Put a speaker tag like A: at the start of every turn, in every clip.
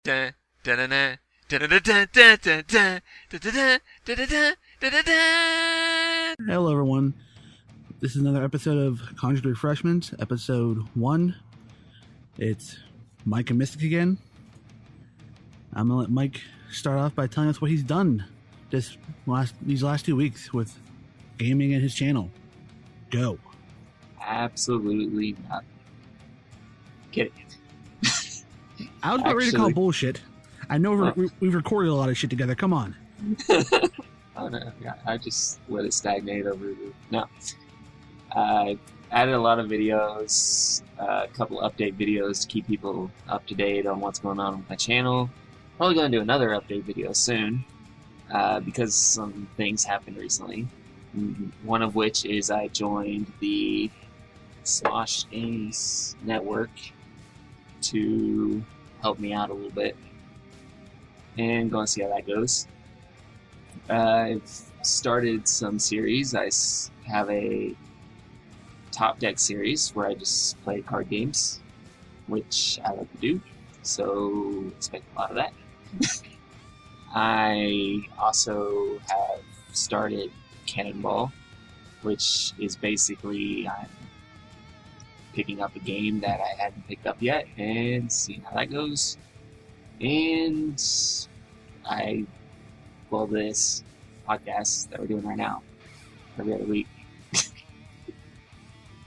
A: Dun, dun, dun, dun, dun, dun, dun, dun, dun, dun, dun, dun, dun, dun, dun, dun, dun, dun.
B: Hello, everyone. This is another episode of Conjured Refreshments, episode 1. It's Mike and Mystic again. I'm going to let Mike start off by telling us what he's done these last 2 weeks with gaming and his channel. Go.
C: Absolutely nothing. Kidding.
B: I was about ready to call bullshit. I know we've recorded a lot of shit together. Come on.
C: Oh no, yeah, I just let it stagnate over the... No. I added a lot of videos, a couple update videos to keep people up to date on what's going on with my channel. Probably going to do another update video soon, because some things happened recently. One of which is I joined the Smosh Games Network to help me out a little bit, and going to see how that goes. I've started some series. I have a Top Deck series where I just play card games, which I like to do, so expect a lot of that. I also have started Cannonball, which is basically I'm picking up a game that I hadn't picked up yet and seeing how that goes. And this podcast that we're doing right now every other week.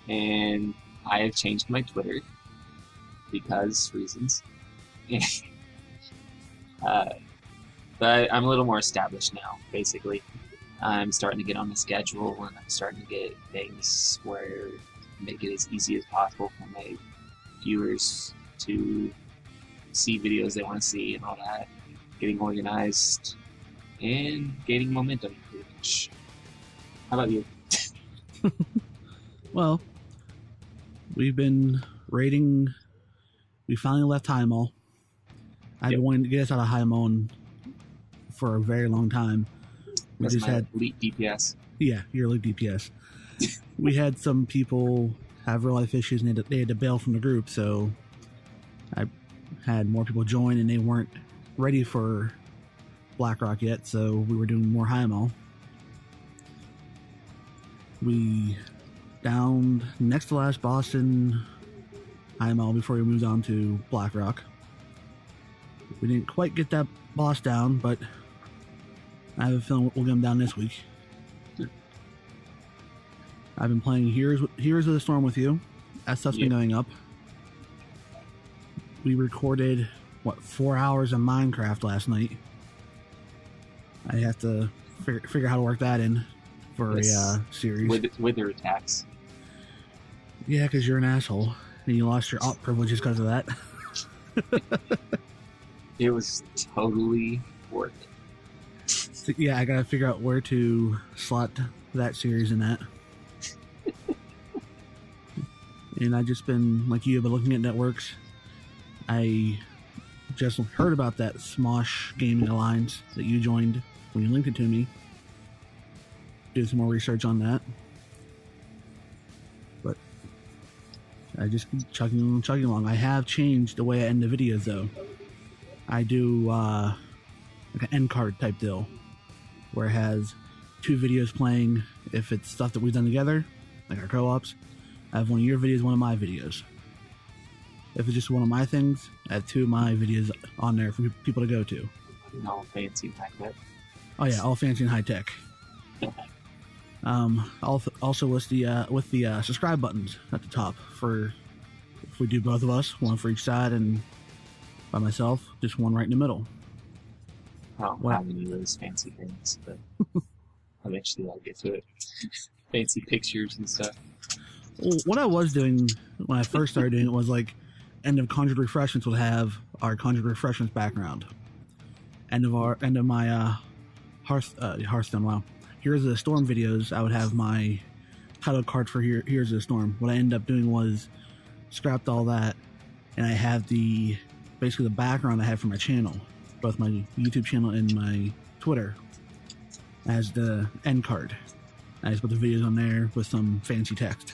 C: And I have changed my Twitter because reasons. But I'm a little more established now, basically. I'm starting to get on the schedule, and I'm starting to get things where make it as easy as possible for my viewers to see videos they want to see and all that. Getting organized and gaining momentum, pretty much. How about you?
B: Well, we've been raiding. We finally left High Mall. I've been wanting to get us out of High Mall for a very long time. We
C: That's
B: just
C: my
B: had
C: elite DPS.
B: Yeah, your elite DPS. We had some people have real life issues and they had to bail from the group, so I had more people join and they weren't ready for BlackRock yet, so we were doing more High Mall. We downed next to last boss in High Mall before we moved on to BlackRock. We didn't quite get that boss down, but I have a feeling we'll get him down this week. I've been playing Heroes of the Storm with you. That stuff's been going up. We recorded, 4 hours of Minecraft last night. I have to figure how to work that in for a series.
C: Wither attacks.
B: Yeah, because you're an asshole. And you lost your op privileges because of that.
C: It was totally worth it.
B: So, yeah, I gotta figure out where to slot that series in that. And I've just been, like you, been looking at networks. I just heard about that Smosh Gaming Alliance that you joined when you linked it to me. Do some more research on that. But I just keep chugging along. I have changed the way I end the videos, though. I do like an end card type deal, where it has 2 videos playing if it's stuff that we've done together, like our co-ops. I have one of your videos, one of my videos. If it's just one of my things, I have 2 of my videos on there for people to go to.
C: All fancy like that.
B: Oh yeah, all fancy and high tech. Also with the subscribe buttons at the top for if we do both of us, one for each side, and by myself, just one right in the middle.
C: I don't have any of those fancy things, but eventually I'll get to it. Fancy pictures and stuff.
B: Well, what I was doing when I first started doing it was like, end of Conjured Refreshments would have our Conjured Refreshments background. End of my Hearthstone. Wow, Heroes of the Storm videos. I would have my title card for Heroes of the Storm. What I ended up doing was scrapped all that, and I have basically the background I have for my channel, both my YouTube channel and my Twitter, as the end card. I just put the videos on there with some fancy text.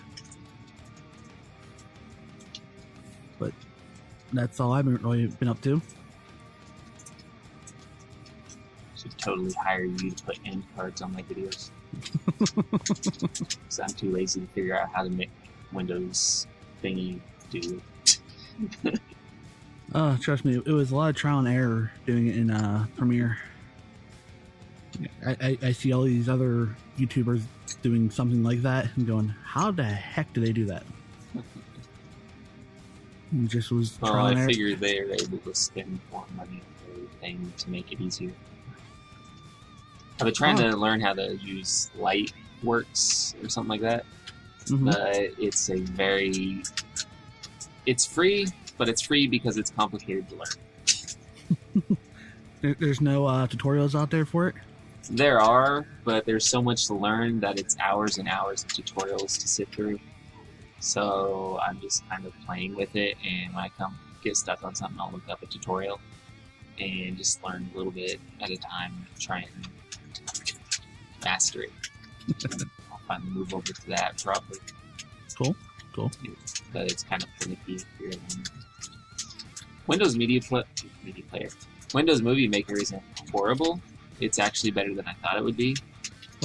B: But that's all I've really been up to.
C: Should totally hire you to put end cards on my videos. Because I'm too lazy to figure out how to make Windows thingy do.
B: Trust me, it was a lot of trial and error doing it in Premiere. I see all these other YouTubers doing something like that and going, how the heck do they do that? It just was
C: Well,
B: trial and
C: I
B: error.
C: figured they were able to spend more money on everything to make it easier. I've been trying to learn how to use Lightworks or something like that, but it's it's free, but it's free because it's complicated to learn.
B: There's no tutorials out there for it?
C: There are, but there's so much to learn that it's hours and hours of tutorials to sit through. So I'm just kind of playing with it, and when I get stuck on something, I'll look up a tutorial and just learn a little bit at a time, try and master it. I'll finally move over to that probably.
B: Cool.
C: But it's kind of finicky if you're Windows Media Player. Windows Movie Maker isn't horrible. It's actually better than I thought it would be.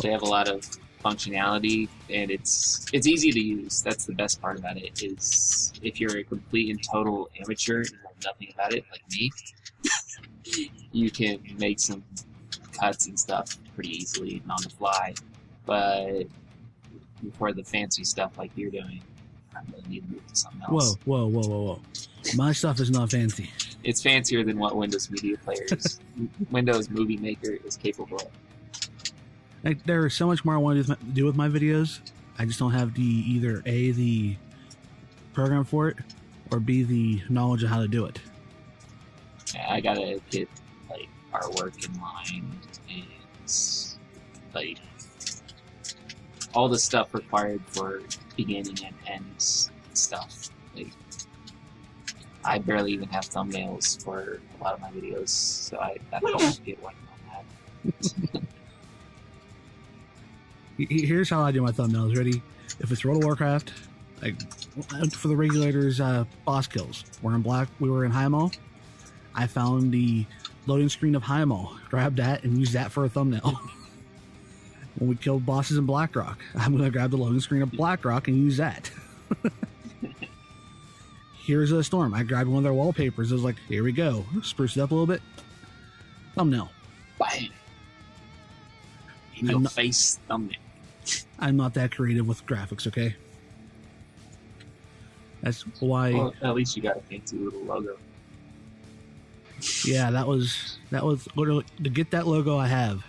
C: They have a lot of functionality, and it's easy to use. That's the best part about it, is if you're a complete and total amateur and know nothing about it, like me, you can make some cuts and stuff pretty easily and on the fly. But for the fancy stuff like you're doing, I really need to move to something else.
B: Whoa. My stuff is not fancy.
C: It's fancier than what Windows Media Player is. Windows Movie Maker is capable of.
B: Like, there is so much more I want to do with my videos. I just don't have either A, the program for it, or B, the knowledge of how to do it.
C: Yeah, I gotta get like artwork in line and like all the stuff required for beginning and end stuff. Like, I barely even have thumbnails for a lot of my videos, so I have to get working on that.
B: Here's how I do my thumbnails. Ready? If it's World of Warcraft, like for the regulators, boss kills. We were in Highmaul. I found the loading screen of Highmaul, grabbed that, and used that for a thumbnail. When we killed bosses in Blackrock, I'm going to grab the loading screen of Blackrock and use that. Here's a storm. I grabbed one of their wallpapers. I was like, here we go. Spruce it up a little bit. Thumbnail.
C: Bang! In your face thumbnail.
B: I'm not that creative with graphics, okay? That's why.
C: Well, at least you got a fancy little logo.
B: Yeah, that was literally, to get that logo I have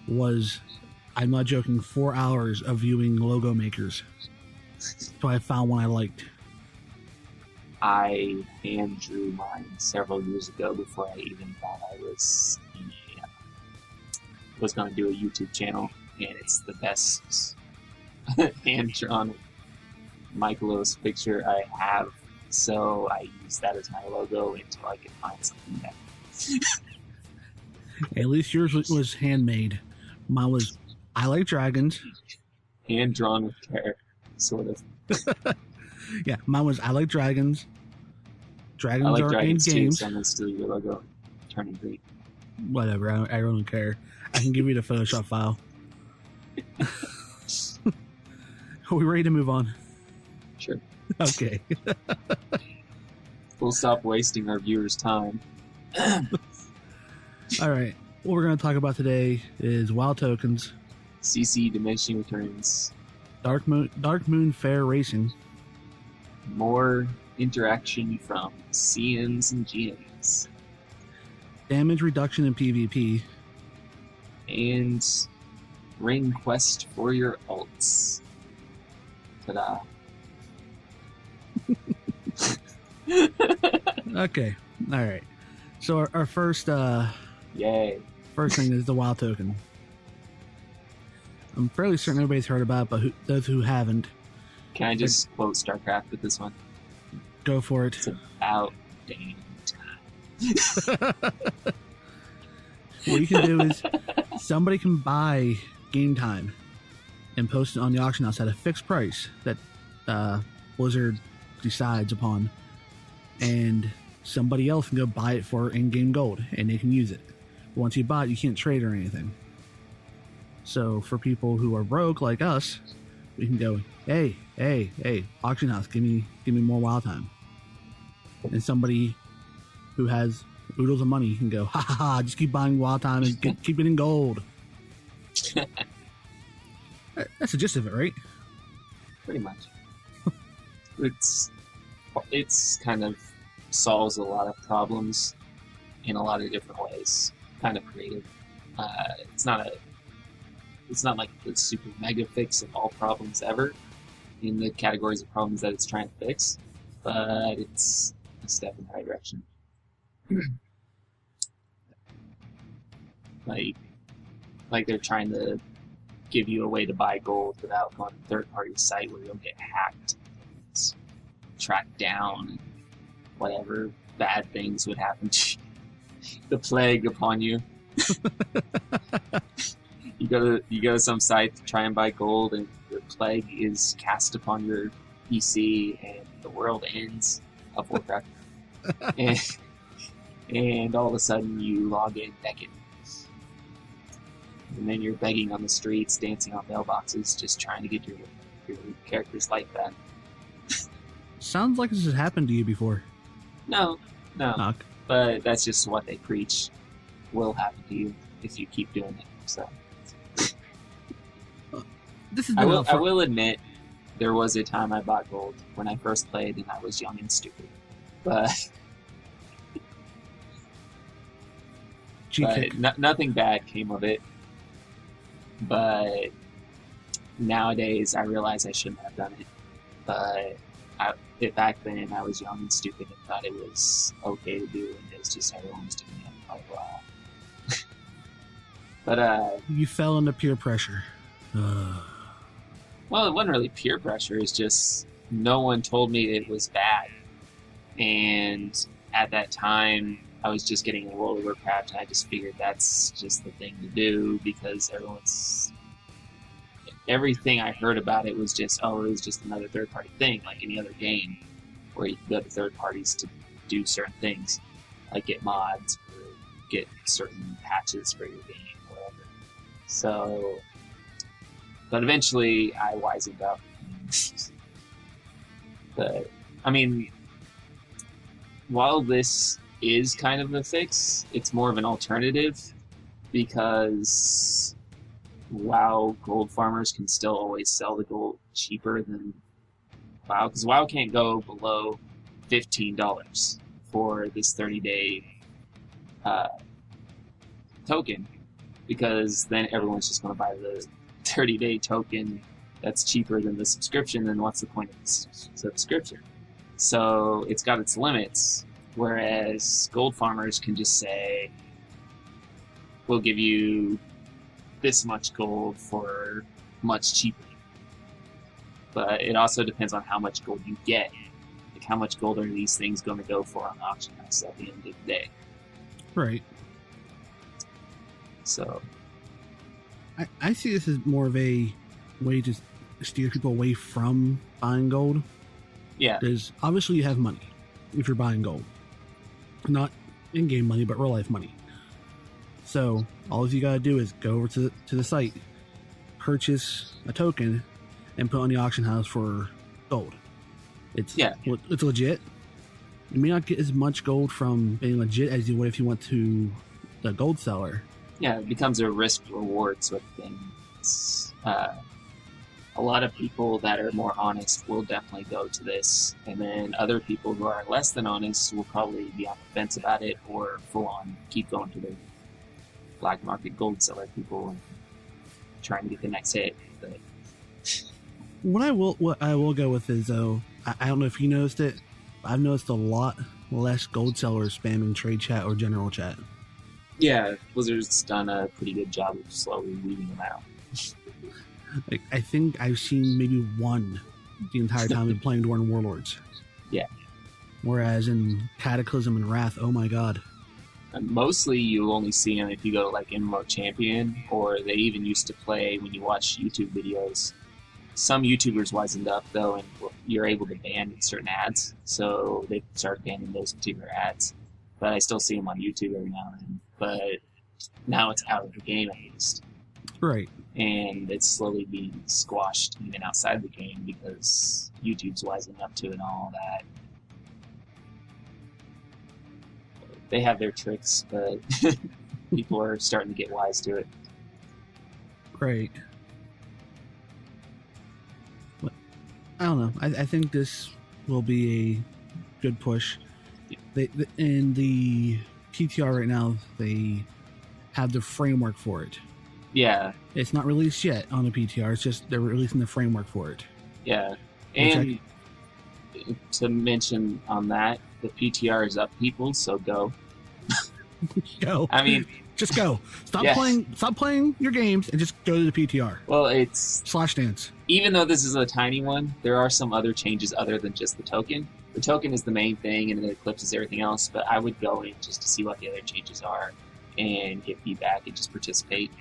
B: was, I'm not joking, 4 hours of viewing logo makers. So I found one I liked.
C: I hand drew mine several years ago before I even thought I was going to do a YouTube channel, and it's the best hand drawn Michaelos picture I have. So I use that as my logo until I can find something better.
B: At least yours was handmade. Mine was, I like dragons.
C: Hand drawn with care, sort of.
B: Yeah, mine was, I like dragons. Dragons
C: I like
B: are
C: dragons
B: in
C: too,
B: games.
C: so I'm going to steal your logo. Turning green.
B: Whatever, I don't care. I can give you the Photoshop file. Are we ready to move on?
C: Sure.
B: Okay.
C: We'll stop wasting our viewers' time.
B: All right. What we're going to talk about today is WoW tokens,
C: CC Diminishing Returns.
B: Darkmoon Fair Racing.
C: More interaction from CNs and GNs.
B: Damage reduction in PvP.
C: And ring quest for your ults. Ta-da.
B: Okay. All right. So our first
C: Yay.
B: first thing is the WoW token. I'm fairly certain everybody's heard about it, but those who haven't,
C: Can I just quote StarCraft with this one?
B: go for it.
C: It's about damn time.
B: What you can do is somebody can buy game time and post it on the auction house at a fixed price that Blizzard decides upon, and somebody else can go buy it for in-game gold and they can use it. Once you buy it, you can't trade or anything. So for people who are broke like us, we can go, hey, auction house, give me more wild time. And somebody who has oodles of money can go, ha ha ha, just keep buying wild time and keep getting gold. That's the gist of it, right?
C: Pretty much. It's kind of solves a lot of problems in a lot of different ways. Kind of creative. It's not like the super mega fix of all problems ever in the categories of problems that it's trying to fix, but it's a step in the right direction. like they're trying to give you a way to buy gold without going to a third-party site where you'll get hacked, it's tracked down, and whatever bad things would happen to you. The plague upon you. You go to some site to try and buy gold, and the plague is cast upon your PC, and the world ends of Warcraft. and all of a sudden you log in naked. And then you're begging on the streets, dancing on mailboxes, just trying to get your character's life back.
B: Sounds like this has happened to you before.
C: No.
B: Knock.
C: But that's just what they preach will happen to you if you keep doing it. So
B: This is
C: I will admit there was a time I bought gold when I first played and I was young and stupid. But nothing bad came of it. But nowadays I realize I shouldn't have done it. But back then I was young and stupid and thought it was okay to do, and it was just everyone was doing it. Blah, blah. But
B: you fell into peer pressure.
C: well, it wasn't really peer pressure. It's just no one told me it was bad. And at that time, I was just getting a World of Warcraft, and I just figured that's just the thing to do because everything I heard about it was just, it was just another third-party thing, like any other game, where you can go to third parties to do certain things, like get mods or get certain patches for your game, or whatever. So, but eventually I wisened up. But, I mean, while this is kind of a fix, it's more of an alternative because WoW gold farmers can still always sell the gold cheaper than WoW, because WoW can't go below $15 for this 30-day token, because then everyone's just going to buy the 30-day token that's cheaper than the subscription, then what's the point of the subscription? So it's got its limits, whereas gold farmers can just say, we'll give you this much gold for much cheaper. But it also depends on how much gold you get. Like, how much gold are these things going to go for on the auction house at the end of the day?
B: Right.
C: So
B: I see this as more of a way to steer people away from buying gold.
C: yeah,
B: Because obviously you have money if you're buying gold. Not in-game money, but real-life money. So all you gotta do is go over to the site, purchase a token, and put on the auction house for gold. It's legit. You may not get as much gold from being legit as you would if you went to the gold seller.
C: yeah, it becomes a risk-reward sort of thing. It's, a lot of people that are more honest will definitely go to this, and then other people who are less than honest will probably be on the fence about it, or full on keep going to the black market gold seller people and trying to get the next hit. But
B: What I will go with is, though, I don't know if you noticed it, but I've noticed a lot less gold sellers spamming trade chat or general chat.
C: yeah, Blizzard's done a pretty good job of slowly weeding them out.
B: Like, I think I've seen maybe one the entire time I've been playing Dwarven Warlords.
C: Yeah.
B: Whereas in Cataclysm and Wrath, oh my god.
C: And mostly you only see them if you go to like MMO Champion, or they even used to play when you watch YouTube videos. Some YouTubers wisened up though, and you're able to ban certain ads, so they started banning those particular ads. But I still see them on YouTube every now and then. But now it's out of the game at least.
B: Right.
C: And it's slowly being squashed even outside the game because YouTube's wising up to it and all that. They have their tricks, but people are starting to get wise to it.
B: Right. But, I don't know. I think this will be a good push.
C: Yeah.
B: In the PTR right now, they have the framework for it.
C: Yeah.
B: It's not released yet on the PTR. It's just they're releasing the framework for it.
C: Yeah. And to mention on that, the PTR is up, people, so go.
B: Go.
C: I mean,
B: just go. Stop
C: yeah.
B: playing your games and just go to the PTR.
C: Well, it's
B: /dance.
C: Even though this is a tiny one, there are some other changes other than just the token. The token is the main thing, and it eclipses everything else. But I would go in just to see what the other changes are and get feedback and just participate,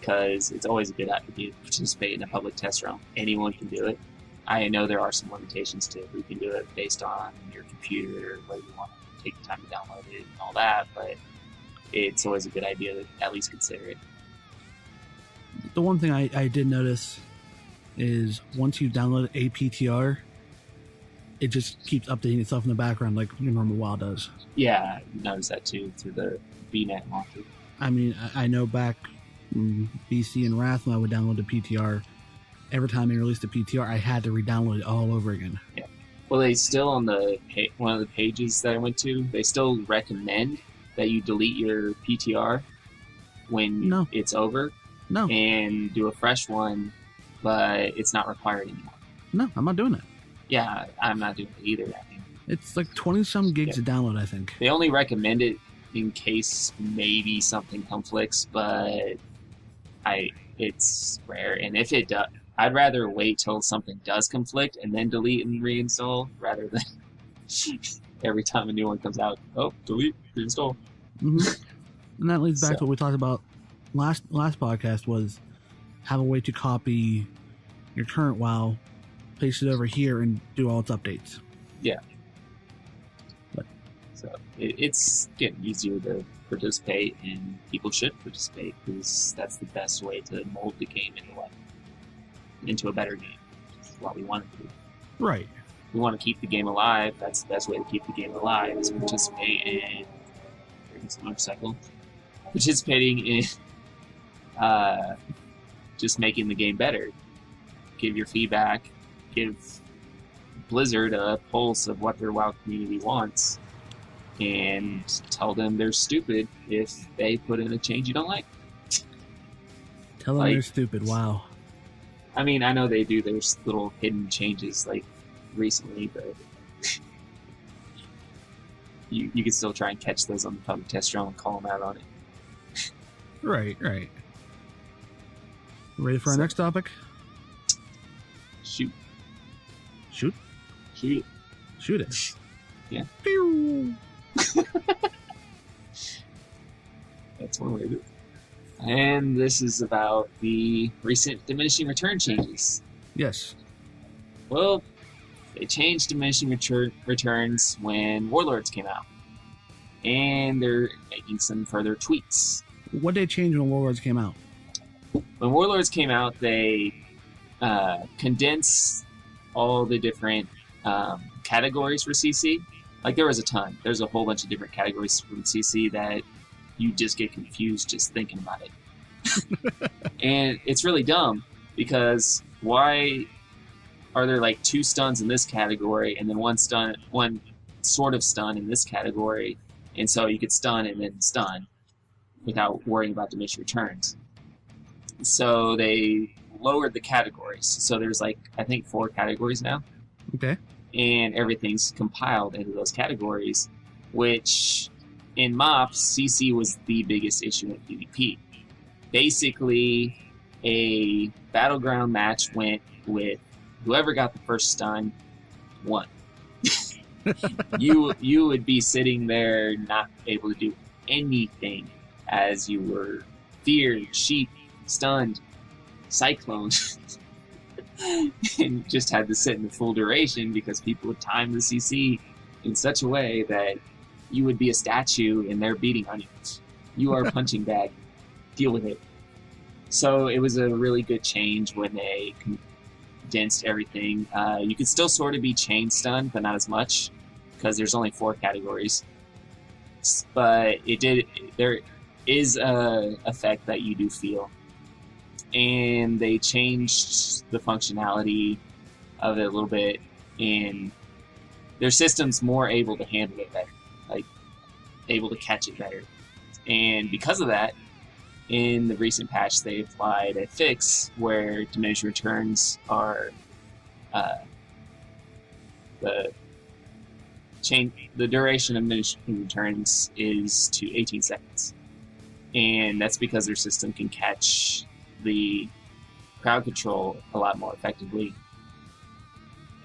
C: because it's always a good idea to participate in a public test realm. Anyone can do it. I know there are some limitations to who can do it based on your computer, or whether you want to take the time to download it and all that, but it's always a good idea to at least consider it.
B: The one thing I did notice is once you download a PTR, it just keeps updating itself in the background like your normal WoW does.
C: Yeah, I noticed that too through the VNet launcher.
B: I mean, I know back in BC and Wrath when I would download the PTR, every time they released a PTR, I had to re-download it all over again.
C: Yeah. Well, they still, on the one of the pages that I went to, they still recommend that you delete your PTR when it's over.
B: No.
C: And do a fresh one, but it's not required anymore.
B: No, I'm not doing it.
C: Yeah, I'm not doing it either. I mean,
B: it's like 20-some gigs to download, I think.
C: They only recommend it in case maybe something conflicts, but it's rare. And if it does, I'd rather wait till something does conflict and then delete and reinstall rather than every time a new one comes out, delete, reinstall.
B: Mm-hmm. And that leads back to what we talked about last podcast, was have a way to copy your current WoW, paste it over here, and do all its updates.
C: Yeah. So it's getting easier to participate, and people should participate, because that's the best way to mold the game into a better game. That's what we want to do.
B: Right.
C: We want to keep the game alive. That's the best way to keep the game alive, is participate in motorcycle. Participating in just making the game better. Give your feedback. Give Blizzard a pulse of what their WoW community wants, and tell them they're stupid if they put in a change you don't like.
B: Tell them they're stupid. Wow.
C: I mean, I know they do their little hidden changes like recently, but you can still try and catch those on the public test realm and call them out on it.
B: Right. Ready for our next topic?
C: Shoot
B: it.
C: Yeah.
B: Pew!
C: That's one way to do it. And this is about the recent Diminishing Return changes.
B: Yes.
C: Well, they changed Diminishing Returns when Warlords came out, and they're making some further tweaks.
B: What did they change when Warlords came out?
C: When Warlords came out, they condensed all the different categories for CC. Like, there was a ton. There's a whole bunch of different categories from CC that you just get confused just thinking about it. And it's really dumb, because why are there like 2 stuns in this category and then one sort of stun in this category, and so you could stun and then stun without worrying about diminished returns. So they lowered the categories. So there's like, I think 4 categories now.
B: Okay.
C: And everything's compiled into those categories, which in MOPS, CC was the biggest issue in PvP. Basically, a battleground match went with whoever got the first stun won. You would be sitting there not able to do anything, as you were feared, sheep, stunned, cyclone, and just had to sit in the full duration because people would time the CC in such a way that you would be a statue and they're beating on you. You are a punching bag. Deal with it. So it was a really good change when they condensed everything. You could still sort of be chain stunned, but not as much, because there's only 4 categories. But there is a effect that you do feel. And they changed the functionality of it a little bit, and their system's more able to handle it better, like able to catch it better. And because of that, in the recent patch, they applied a fix where diminishing returns are the duration of diminishing returns is to 18 seconds, and that's because their system can catch the crowd control a lot more effectively,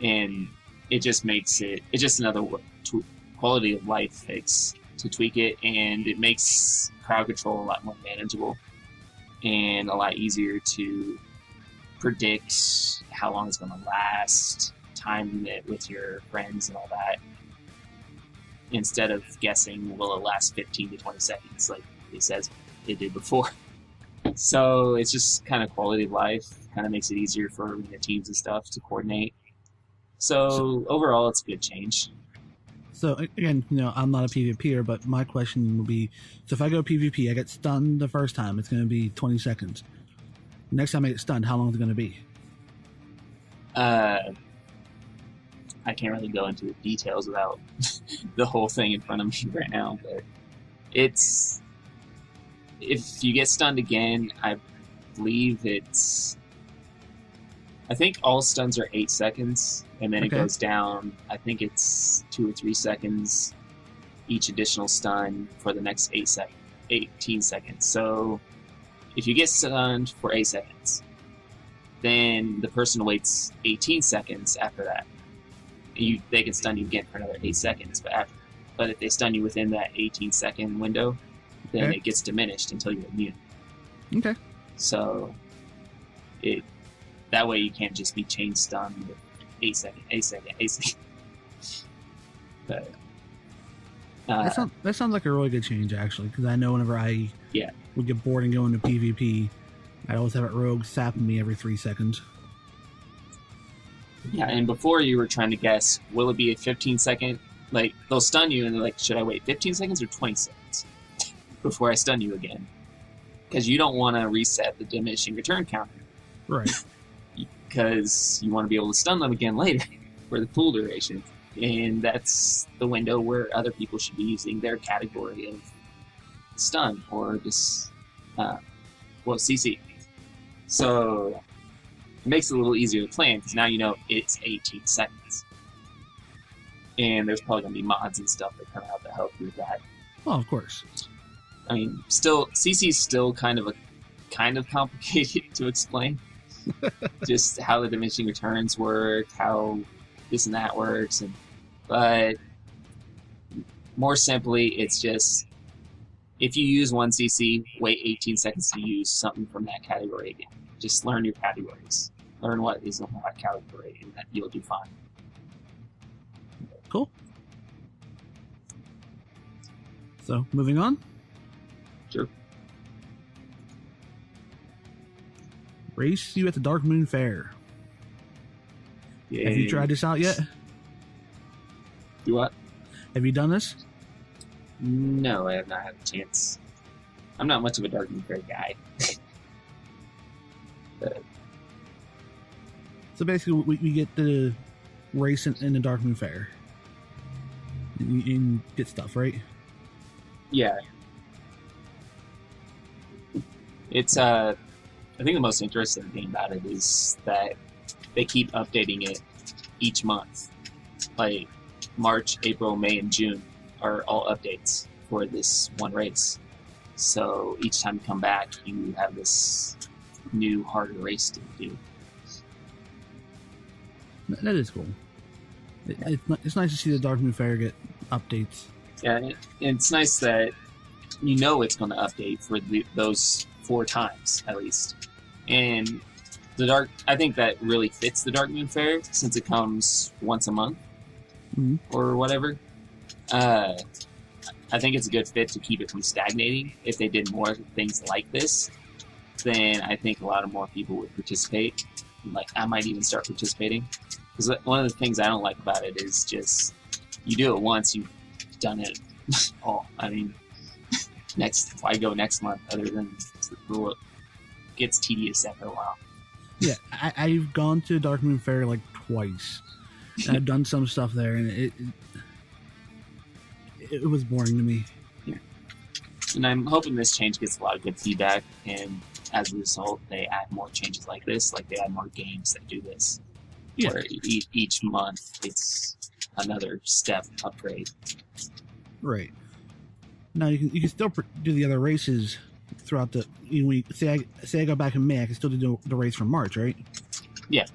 C: and it just makes it's just another quality of life fix to tweak it, and it makes crowd control a lot more manageable and a lot easier to predict how long it's going to last, time it with your friends and all that, instead of guessing will it last 15 to 20 seconds like it says it did before. So it's just kind of quality of life, kind of makes it easier for the teams and stuff to coordinate. So overall, it's a good change.
B: So again, I'm not a PvPer, but my question would be: so if I go PvP, I get stunned the first time, it's going to be 20 seconds. Next time I get stunned, how long is it going to be?
C: I can't really go into the details without the whole thing in front of me right now, but it's, if you get stunned again, I believe I think all stuns are 8 seconds, and then it goes down. I think it's 2 or 3 seconds each additional stun for the next 18 seconds. So if you get stunned for 8 seconds, then the person waits 18 seconds after that. They can stun you again for another 8 seconds, but if they stun you within that 18-second window, then it gets diminished until you're immune.
B: Okay. So
C: that way you can't just be chain stunned with 8 seconds. But
B: that sounds like a really good change, actually, because I know whenever I would get bored and go into PvP, I'd always have a rogue sapping me every 3 seconds.
C: Yeah, and before you were trying to guess, will it be a 15-second? Like, they'll stun you, and they're like, should I wait 15 seconds or 20 seconds before I stun you again? Because you don't want to reset the diminishing return counter.
B: Right.
C: Because you want to be able to stun them again later for the full duration. And that's the window where other people should be using their category of stun or just, CC. So it makes it a little easier to plan because now you know it's 18 seconds. And there's probably going to be mods and stuff that come out to help you with that.
B: Oh, of course.
C: I mean, CC is still kind of complicated to explain. Just how the diminishing returns work, how this and that works, but more simply, it's just if you use one CC, wait 18 seconds to use something from that category again. Just learn your categories. Learn what is in what category, and that you'll do fine.
B: Cool. So, moving on.
C: Sure.
B: Race you at the Darkmoon Fair.
C: Yeah.
B: Have you tried this out yet?
C: Do what?
B: Have you done this?
C: No, I have not had a chance. I'm not much of a Darkmoon Fair guy.
B: So basically, we get the race in the Darkmoon Fair. And get stuff, right?
C: Yeah. It's I think the most interesting thing about it is that they keep updating it each month. Like March, April, May, and June are all updates for this one race. So each time you come back, you have this new, harder race to do.
B: That is cool. It's nice to see the Darkmoon Fair get updates.
C: Yeah, and it's nice that you know it's going to update for those 4 times at least. And I think that really fits the Darkmoon Fair since it comes once a month or whatever. I think it's a good fit to keep it from stagnating. If they did more things like this, then I think a lot of more people would participate. Like, I might even start participating. Because one of the things I don't like about it is just, you do it once, you've done it all. I mean, why go next month other than it gets tedious after a while.
B: Yeah, I've gone to Darkmoon Fair like twice. And I've done some stuff there, and it was boring to me.
C: Yeah. And I'm hoping this change gets a lot of good feedback, and as a result, they add more changes like this, like they add more games that do this. Yeah. Where each month it's another step upgrade.
B: Right. Now you can still do the other races throughout the week. Say I go back in May, I can still do the race from March, right?
C: Yeah.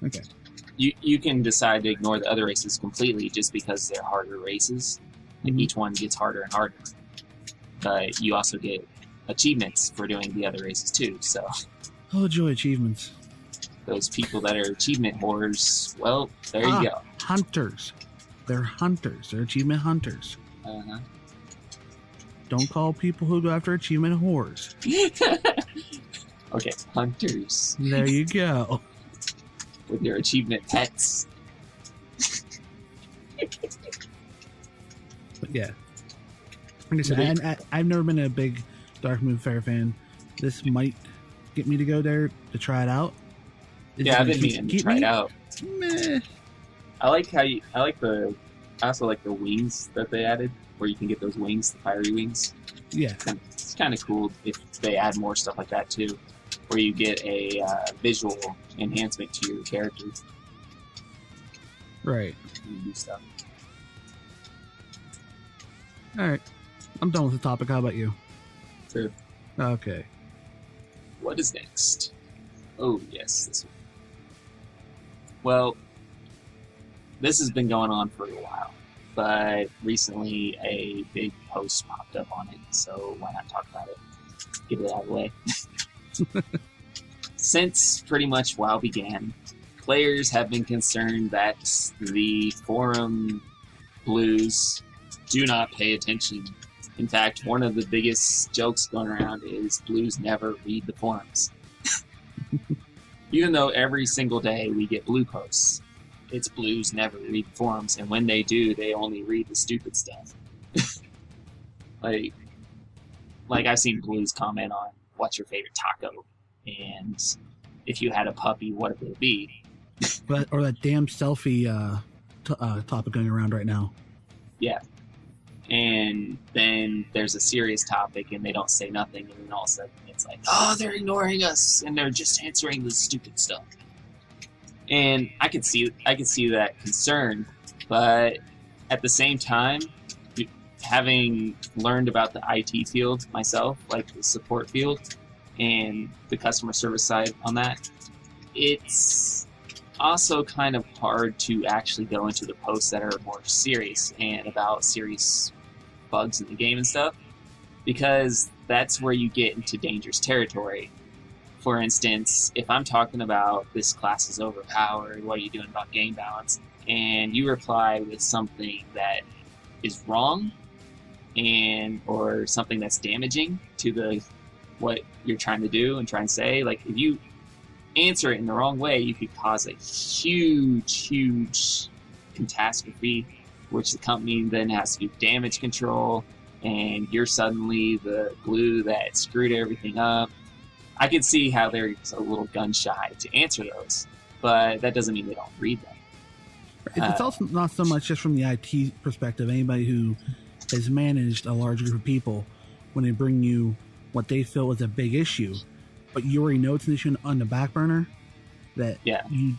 B: Okay.
C: You can decide to ignore the other races completely just because they're harder races. And each one gets harder and harder. But you also get achievements for doing the other races too. So.
B: Oh, joy, achievements.
C: Those people that are achievement whores, well, there you go.
B: Hunters. They're hunters. They're achievement hunters.
C: Uh-huh.
B: Don't call people who go after achievement whores.
C: Okay, hunters.
B: There you go.
C: With your achievement pets.
B: But yeah. Like I said, I've never been a big Darkmoon Fair fan. This might get me to go there to try it out.
C: I've been meaning to try it out.
B: Meh.
C: I also like the wings that they added, where you can get those wings, the fiery wings.
B: Yeah.
C: It's kind of cool if they add more stuff like that too, where you get a visual enhancement to your character.
B: Right.
C: You do stuff.
B: All right. I'm done with the topic. How about you?
C: Sure.
B: Okay.
C: What is next? Oh, yes, this one. Well, this has been going on for a while, but recently a big post popped up on it, so why not talk about it? Get it out of the way. Since pretty much WoW began, players have been concerned that the forum blues do not pay attention. In fact, one of the biggest jokes going around is blues never read the forums. Even though every single day we get blue posts, it's blues never read the forums, and when they do, they only read the stupid stuff. like I've seen blues comment on what's your favorite taco, and if you had a puppy, what would it be?
B: Or that damn selfie topic going around right now.
C: Yeah. And then there's a serious topic and they don't say nothing, and then all of a sudden it's like, oh, they're ignoring us and they're just answering the stupid stuff. And I could see that concern, but at the same time, having learned about the IT field myself, like the support field and the customer service side on that, it's also kind of hard to actually go into the posts that are more serious and about serious bugs in the game and stuff, because that's where you get into dangerous territory. For instance, if I'm talking about this class is overpowered, what are you doing about game balance, and you reply with something that is wrong and or something that's damaging to what you're trying to do and trying to say, like if you answer it in the wrong way, you could cause a huge catastrophe, which the company then has to do damage control, and you're suddenly the glue that screwed everything up. I can see how there's a little gun shy to answer those, but that doesn't mean they don't read them.
B: It's also not so much just from the IT perspective. Anybody who has managed a large group of people, when they bring you what they feel is a big issue, but you already know it's an issue on the back burner, that you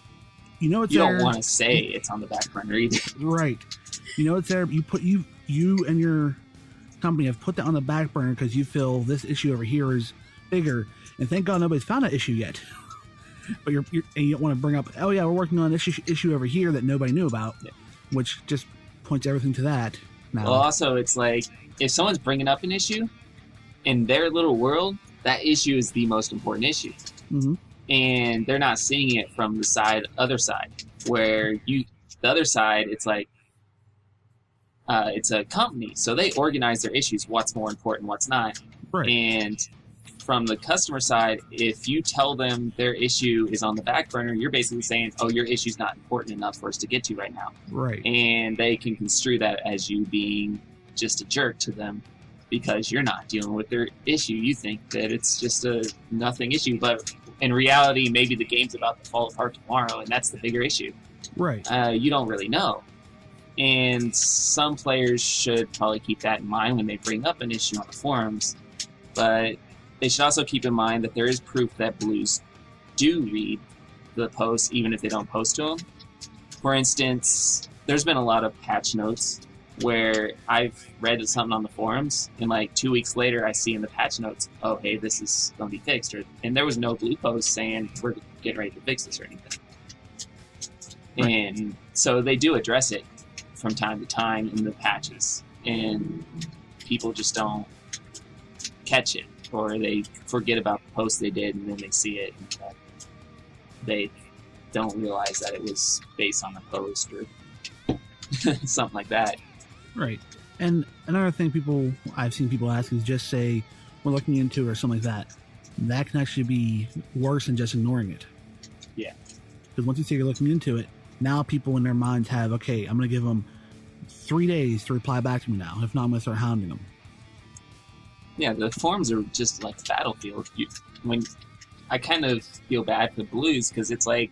B: know it's
C: you
B: there.
C: Don't want to say it's on the back burner either.
B: Right. You know it's there. You and your company have put that on the back burner because you feel this issue over here is bigger, and thank God nobody's found that issue yet. But you don't want to bring up, oh yeah, we're working on this issue over here that nobody knew about, which just points everything to that. Now.
C: Well, also it's like if someone's bringing up an issue in their little world, that issue is the most important issue, and they're not seeing it from the other side, where the other side, it's like, it's a company, so they organize their issues, what's more important, what's not.
B: Right.
C: And from the customer side, if you tell them their issue is on the back burner, you're basically saying, oh, your issue's not important enough for us to get to right now.
B: Right.
C: And they can construe that as you being just a jerk to them because you're not dealing with their issue. You think that it's just a nothing issue, but in reality, maybe the game's about to fall apart tomorrow, and that's the bigger issue.
B: Right.
C: You don't really know. And some players should probably keep that in mind when they bring up an issue on the forums. But they should also keep in mind that there is proof that Blues do read the posts, even if they don't post to them. For instance, there's been a lot of patch notes where I've read something on the forums, and like 2 weeks later, I see in the patch notes, oh, hey, this is going to be fixed. And there was no Blue post saying we're getting ready to fix this or anything. Right. And so they do address it from time to time in the patches, and people just don't catch it, or they forget about the post they did, and then they see it, and they don't realize that it was based on the post or something like that.
B: Right. And another thing I've seen people ask is just say, we're looking into it or something like that. That can actually be worse than just ignoring it.
C: Yeah.
B: Because once you say you're looking into it, now people in their minds have, okay, I'm going to give them 3 days to reply back to me now. If not, I'm going to start hounding them.
C: Yeah, the forums are just like a battlefield. When I kind of feel bad for Blues because it's like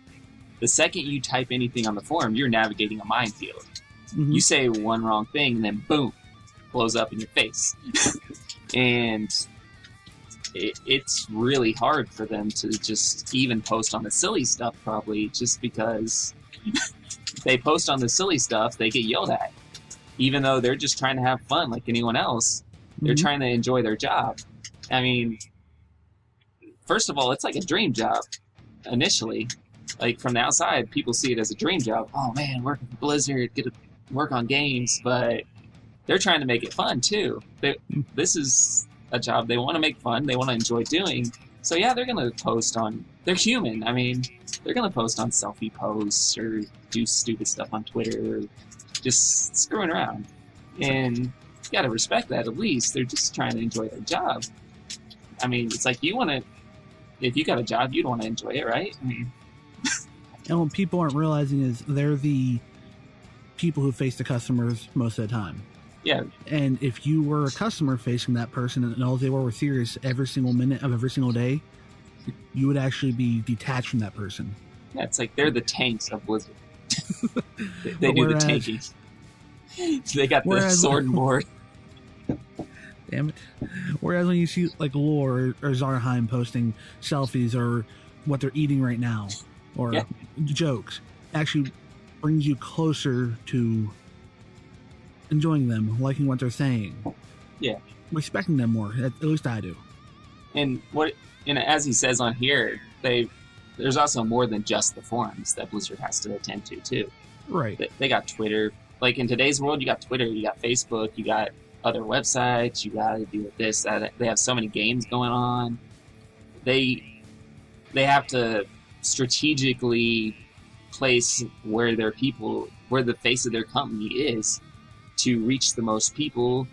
C: the second you type anything on the forum, you're navigating a minefield. Mm-hmm. You say one wrong thing, and then boom, blows up in your face. And it's really hard for them to just even post on the silly stuff, probably, just because if they post on the silly stuff, they get yelled at. Even though they're just trying to have fun like anyone else, they're trying to enjoy their job. I mean, first of all, it's like a dream job initially. Like from the outside, people see it as a dream job. Oh man, working for Blizzard, get to work on games, but they're trying to make it fun too. This is a job they want to make fun, they want to enjoy doing. So yeah, they're going to post on, they're human. I mean, they're going to post on selfie posts or do stupid stuff on Twitter or just screwing around. And you got to respect that at least. They're just trying to enjoy their job. I mean, it's like if you got a job, you'd want to enjoy it, right? I mean,
B: and what people aren't realizing is they're the people who face the customers most of the time.
C: Yeah.
B: And if you were a customer facing that person and all they were serious every single minute of every single day, you would actually be detached from that person.
C: Yeah, it's like they're the tanks of Blizzard. they do the tanking. They got the swordboard.
B: Damn it. Whereas when you see like Lore or Zarheim posting selfies or what they're eating right now or jokes, actually brings you closer to enjoying them, liking what they're saying.
C: Yeah.
B: Respecting them more. At least I do.
C: And as he says on here, there's also more than just the forums that Blizzard has to attend to too.
B: Right.
C: They got Twitter. Like in today's world, you got Twitter, you got Facebook, you got other websites, you got to deal with this, that. They have so many games going on. They have to strategically place where the face of their company is to reach the most people,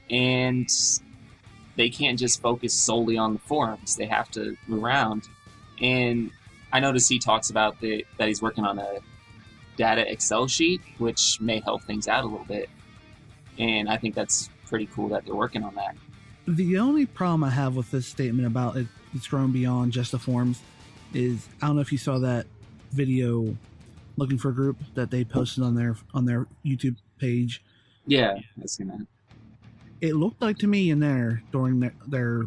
C: and they can't just focus solely on the forums. They have to move around. And I noticed he talks about that he's working on a data Excel sheet, which may help things out a little bit. And I think that's pretty cool that they're working on that.
B: The only problem I have with this statement about it's grown beyond just the forums is, I don't know if you saw that video looking for a group that they posted on their YouTube page.
C: Yeah, that's gonna.
B: It looked like to me in there during their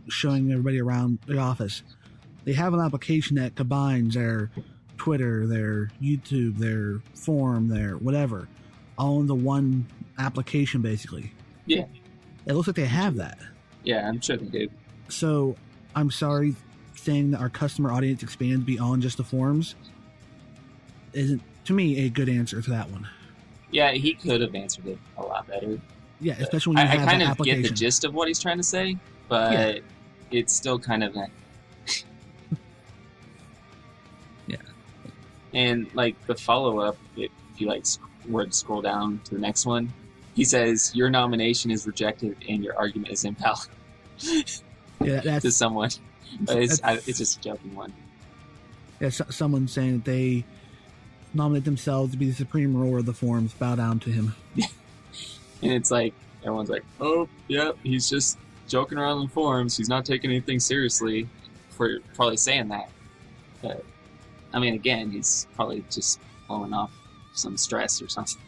B: showing everybody around the office, they have an application that combines their Twitter, their YouTube, their forum, their whatever, all into one application basically.
C: Yeah.
B: It looks like they have that.
C: Yeah, I'm sure they do.
B: So I'm sorry, saying that our customer audience expands beyond just the forums isn't, to me, a good answer to that one.
C: Yeah, he could have answered it a lot better.
B: Yeah, especially when you have
C: kind
B: an
C: of
B: application.
C: get the gist of what he's trying to say, but it's still kind of
B: yeah.
C: And like the follow-up, if you were to scroll down to the next one, He says your nomination is rejected and your argument is invalid.
B: Yeah, that's
C: to someone. But it's just a joking one.
B: Yeah, someone saying that they nominate themselves to be the supreme ruler of the forums, bow down to him.
C: And it's like, everyone's like, oh, yeah, he's just joking around in forums. He's not taking anything seriously for probably saying that. But, I mean, again, he's probably just blowing off some stress or something.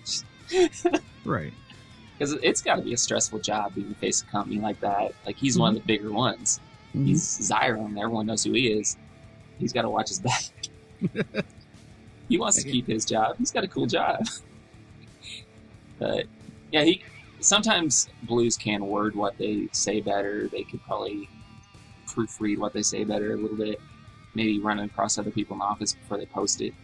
B: Right.
C: Because it's got to be a stressful job being the face of a company like that. Like, he's one of the bigger ones.
B: Mm-hmm.
C: He's Zyron. Everyone knows who he is. He's got to watch his back. He wants to keep his job. He's got a cool job. But, yeah, sometimes Blues can word what they say better. They could probably proofread what they say better a little bit. Maybe run it across other people in the office before they post it.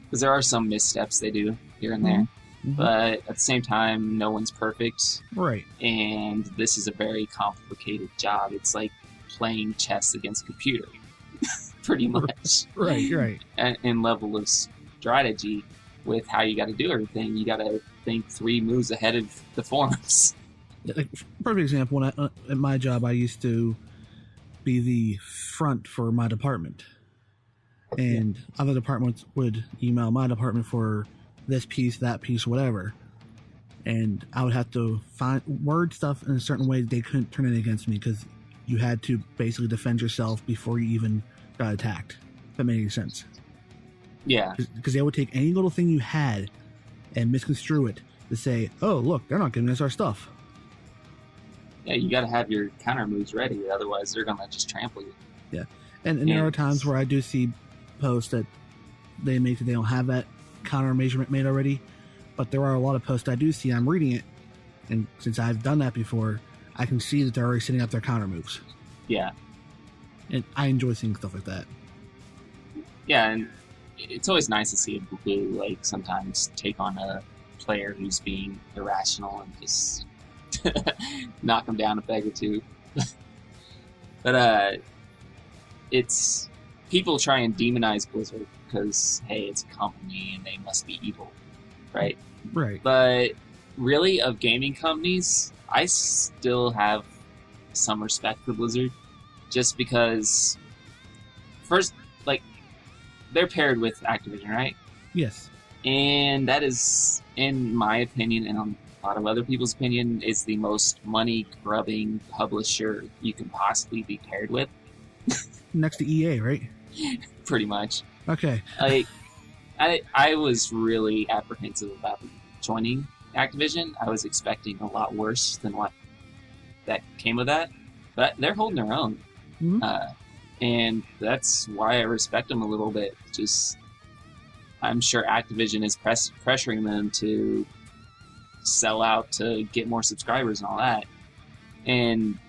C: Because there are some missteps they do here and there. Mm-hmm. But at the same time, no one's perfect.
B: Right.
C: And this is a very complicated job. It's like playing chess against a computer. Pretty much.
B: Right.
C: And level of strategy with how you got to do everything. You got to think 3 moves ahead of the forums.
B: Like, perfect example, when at my job, I used to be the front for my department. And other departments would email my department for this piece, that piece, whatever. And I would have to word stuff in a certain way that they couldn't turn it against me, because you had to basically defend yourself before you even got attacked. If that made any sense.
C: Yeah.
B: Because they would take any little thing you had and misconstrue it to say, oh, look, they're not giving us our stuff.
C: Yeah, you got to have your counter moves ready. Otherwise, they're going to just trample you.
B: Yeah. And there are times where I do see posts that they make that they don't have that counter measurement made already. But there are a lot of posts I do see. I'm reading it. And since I've done that before, I can see that they're already setting up their counter moves.
C: Yeah.
B: And I enjoy seeing stuff like that.
C: Yeah, and it's always nice to see a Blue, like, sometimes take on a player who's being irrational and just knock them down a peg or two. But it's people try and demonize Blizzard because, hey, it's a company and they must be evil, right?
B: Right.
C: But really, of gaming companies, I still have some respect for Blizzard, just because, first, like, they're paired with Activision, right?
B: Yes.
C: And that is, in my opinion, and on a lot of other people's opinion, is the most money-grubbing publisher you can possibly be paired with.
B: Next to EA, right?
C: Pretty much.
B: Okay.
C: Like, I was really apprehensive about joining Activision. I was expecting a lot worse than what that came of that. But they're holding their own. Mm-hmm. And that's why I respect them a little bit. Just, I'm sure Activision is pressuring them to sell out to get more subscribers and all that. And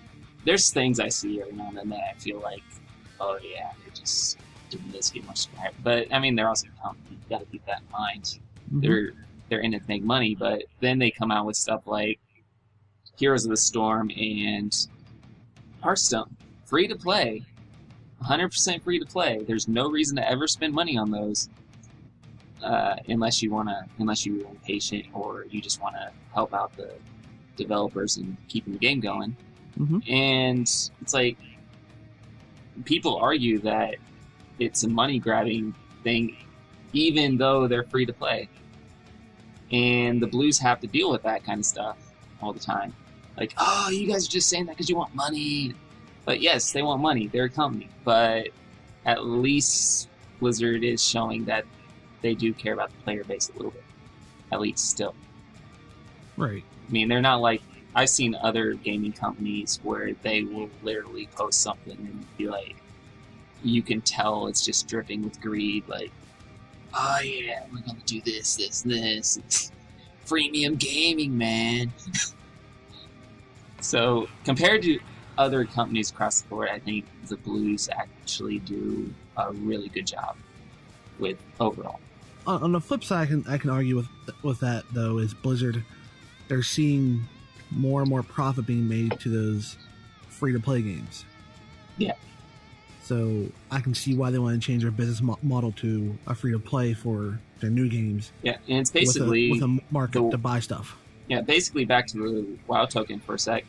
C: there's things I see every now and then that I feel like, oh yeah, they're just doing this to get more subscribers. But I mean, they're also a company. You got to keep that in mind. Mm-hmm. They're in it to make money, but then they come out with stuff like Heroes of the Storm and Hearthstone, free to play. 100% free to play. There's no reason to ever spend money on those, unless you're impatient or you just want to help out the developers and keeping the game going. Mm-hmm. And it's like, people argue that it's a money grabbing thing, even though they're free to play. And the Blues have to deal with that kind of stuff all the time. Like, oh, you guys are just saying that because you want money. But yes, they want money. They're a company. But at least Blizzard is showing that they do care about the player base a little bit. At least still.
B: Right.
C: I mean, they're not like... I've seen other gaming companies where they will literally post something and be like, you can tell it's just dripping with greed. Like, oh yeah, we're going to do this, this, and this. It's freemium gaming, man. So, compared to other companies across the board, I think the Blues actually do a really good job with overall.
B: On the flip side, I can argue with that, though, is Blizzard, they're seeing more and more profit being made to those free-to-play games.
C: Yeah.
B: So I can see why they want to change their business model to a free-to-play for their new games.
C: Yeah, and it's basically...
B: With a market to buy stuff.
C: Yeah, basically back to the WoW token for a sec.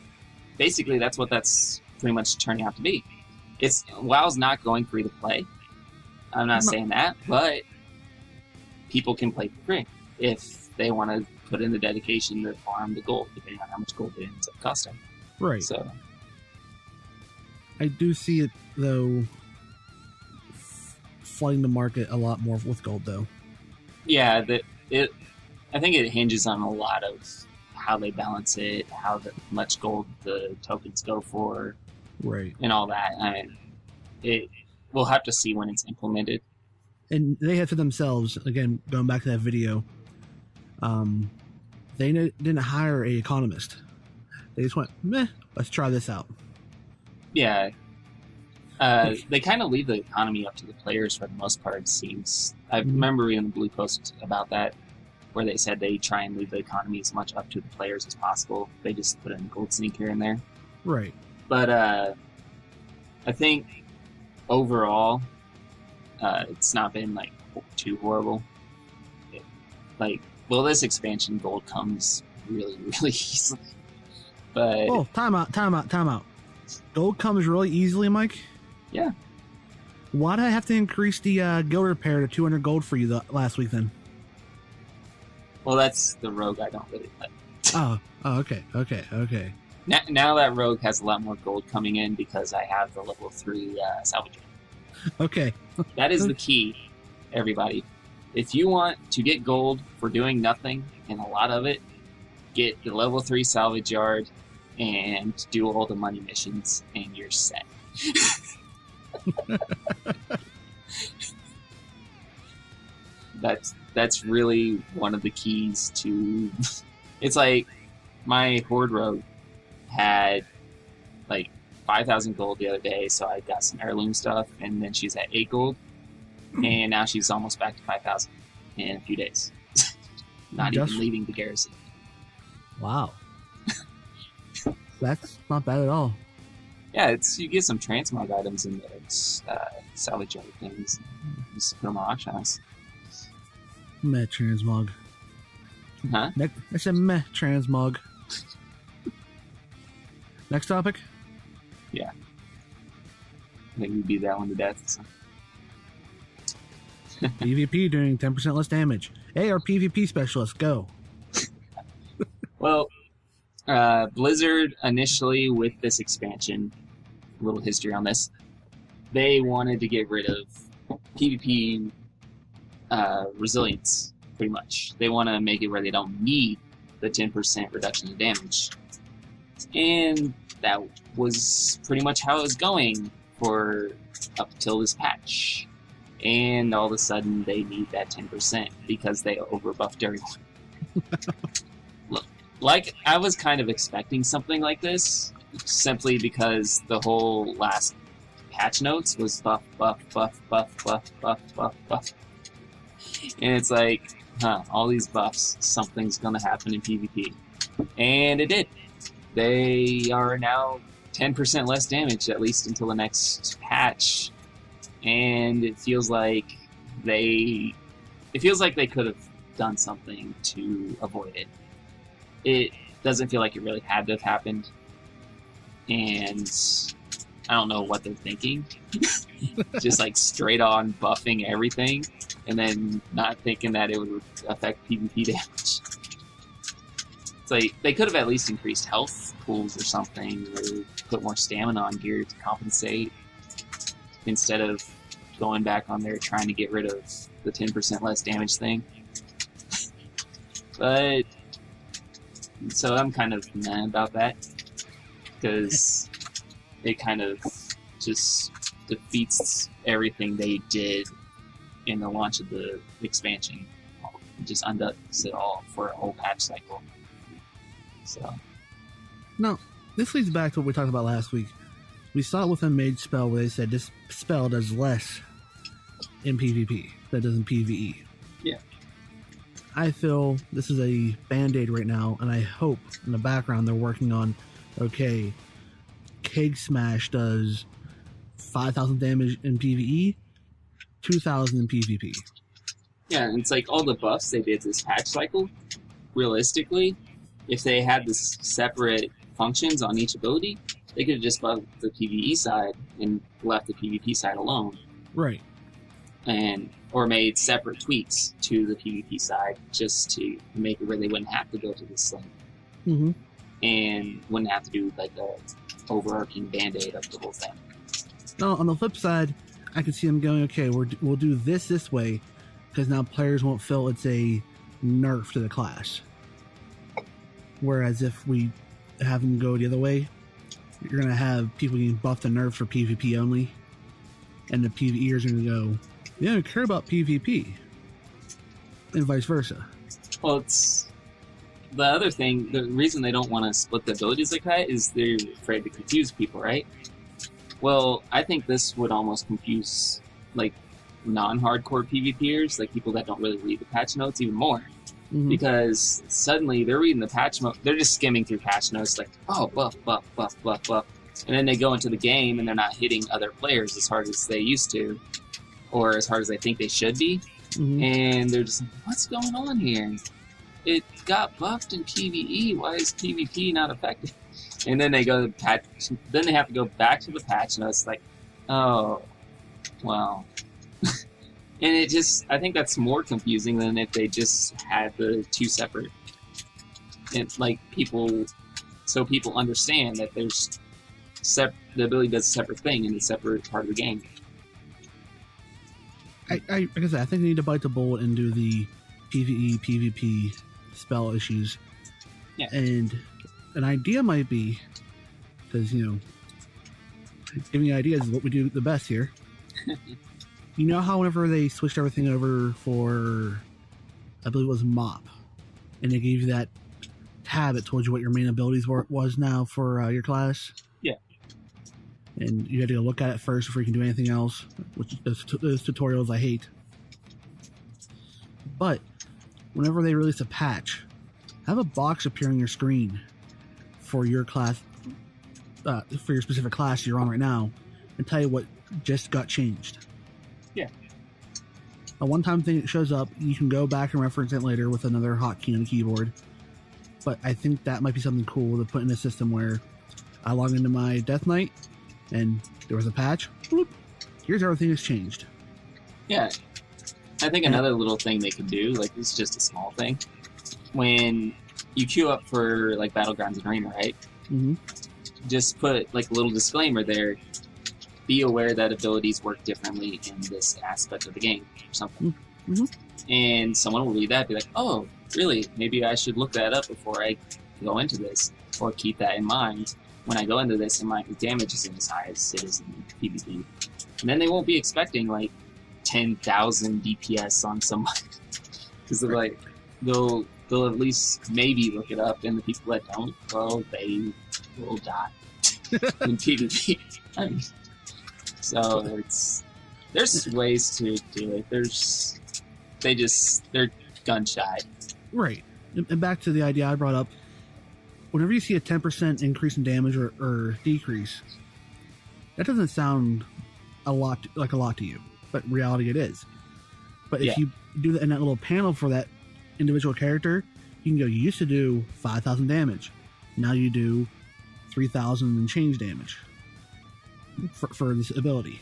C: Basically, that's what that's pretty much turning out to be. It's WoW's not going free to play. I'm not saying that, but people can play for free if they want to put in the dedication to farm the gold, depending on how much gold it ends up costing.
B: Right.
C: So
B: I do see it though flooding the market a lot more with gold, though.
C: yeah, I think it hinges on a lot of how they balance it, how much gold the tokens go for,
B: Right.
C: and all that. I mean, we'll have to see when it's implemented.
B: And they had to themselves, again, going back to that video, they didn't hire an economist. They just went, meh, let's try this out.
C: Yeah. They kind of leave the economy up to the players for the most part, it seems. I remember reading the blue post about that, where they said they try and leave the economy as much up to the players as possible. They just put in a gold sneak here and there.
B: Right.
C: But I think overall, it's not been like too horrible. This expansion gold comes really, really easily. But
B: oh, time out. Gold comes really easily, Mike.
C: Yeah.
B: Why did I have to increase the guild repair to 200 gold for you last week then?
C: Well, that's the rogue I don't really like.
B: Oh, okay.
C: Now that rogue has a lot more gold coming in because I have the level 3 salvage.
B: Okay.
C: That is the key, everybody. If you want to get gold for doing nothing, and a lot of it, get the level 3 salvage yard and do all the money missions, and you're set. That's really one of the keys to... It's like my horde rogue had like 5,000 gold the other day, so I got some heirloom stuff, and then she's at 8 gold, and now she's almost back to 5,000 in a few days. Not even leaving the garrison.
B: Wow. That's not bad at all.
C: Yeah, you get some transmog items in those salvage yard things. Just put them on auction house.
B: Meh transmog.
C: Huh?
B: I said meh transmog. Next topic?
C: Yeah. I think we beat that one to death. So.
B: PvP doing 10% less damage. Hey, our PvP specialist, go.
C: Well, Blizzard initially with this expansion, a little history on this, they wanted to get rid of PvP resilience, pretty much. They want to make it where they don't need the 10% reduction in damage. And that was pretty much how it was going for up till this patch. And all of a sudden they need that 10% because they overbuffed everyone. Look, like, I was kind of expecting something like this, simply because the whole last patch notes was buff, buff, buff, buff, buff, buff, buff, buff. And it's like, all these buffs, something's gonna happen in PvP. And it did. They are now 10% less damage, at least until the next patch. And it feels like they could have done something to avoid it. It doesn't feel like it really had to have happened. And I don't know what they're thinking. Just like straight on buffing everything and then not thinking that it would affect PvP damage. It's like they could have at least increased health pools or something, or put more stamina on gear to compensate, instead of going back on there trying to get rid of the 10% less damage thing. But so I'm kind of mad about that, because it kind of just defeats everything they did in the launch of the expansion. It just undoes it all for a whole patch cycle. So
B: no, this leads back to what we talked about last week. We saw it with a mage spell where they said this spell does less in PvP than it does in PvE.
C: Yeah.
B: I feel this is a band-aid right now, and I hope in the background they're working on, okay, Keg Smash does 5,000 damage in PvE, 2,000 in PvP.
C: Yeah, and it's like all the buffs they did this patch cycle, realistically, if they had this separate functions on each ability, they could have just buffed the PvE side and left the PvP side alone.
B: Right.
C: Or made separate tweaks to the PvP side just to make it where they wouldn't have to go to this link.
B: Mm-hmm.
C: And wouldn't have to do like the overarching band-aid of the whole thing.
B: No, on the flip side, I can see them going, okay, we'll do this way, because now players won't feel it's a nerf to the class. Whereas if we have them go the other way, you're going to have people getting buffed and nerfed for PvP only, and the PvEers are going to go, they don't care about PvP, and vice versa.
C: Well, it's the other thing. The reason they don't want to split the abilities like that is they're afraid to confuse people, right? Well, I think this would almost confuse like non-hardcore PvPers, like people that don't really read the patch notes, even more. Mm-hmm. Because suddenly they're reading the patch notes, they're just skimming through patch notes, like, oh, buff, and then they go into the game and they're not hitting other players as hard as they used to, or as hard as they think they should be. Mm-hmm. And they're just like, what's going on here? It got buffed in PvE. Why is PvP not effective? And then they go to patch. Then they have to go back to the patch notes. Like, oh, well. And it just, I think that's more confusing than if they just had the two separate. And like people, so people understand that there's the ability does a separate thing in a separate part of the game.
B: Like I said, I think they need to bite the bullet and do the PvE, PvP spell issues.
C: Yeah.
B: And an idea might be, because, you know, giving ideas is what we do the best here. You know how whenever they switched everything over for, I believe it was MOP, and they gave you that tab that told you what your main abilities was now for your class?
C: Yeah.
B: And you had to go look at it first before you can do anything else, which those tutorials I hate. But whenever they release a patch, have a box appear on your screen for your class, for your specific class you're on right now, and tell you what just got changed.
C: Yeah.
B: A one-time thing that shows up, you can go back and reference it later with another hotkey on the keyboard. But I think that might be something cool to put in a system where I log into my Death Knight, and there was a patch. Bloop, here's everything that's changed.
C: Yeah. I think another little thing they could do, like this is just a small thing, when you queue up for like Battlegrounds and Arena, right?
B: Mm-hmm.
C: Just put like a little disclaimer there. Be aware that abilities work differently in this aspect of the game or something.
B: Mm-hmm.
C: And someone will read that and be like, oh, really? Maybe I should look that up before I go into this, or keep that in mind when I go into this and my damage isn't as high as it is in PvP. And then they won't be expecting like 10,000 DPS on somebody. Because they're like, they'll at least maybe look it up, and the people that don't, well, they will die in PvP. I mean, so there's ways to do it. They're gun shy.
B: Right. And back to the idea I brought up, whenever you see a 10% increase in damage or decrease, that doesn't sound like a lot to you, but in reality it is. But if you do that in that little panel for that individual character, you can go, you used to do 5,000 damage. Now you do 3,000 and change damage for this ability.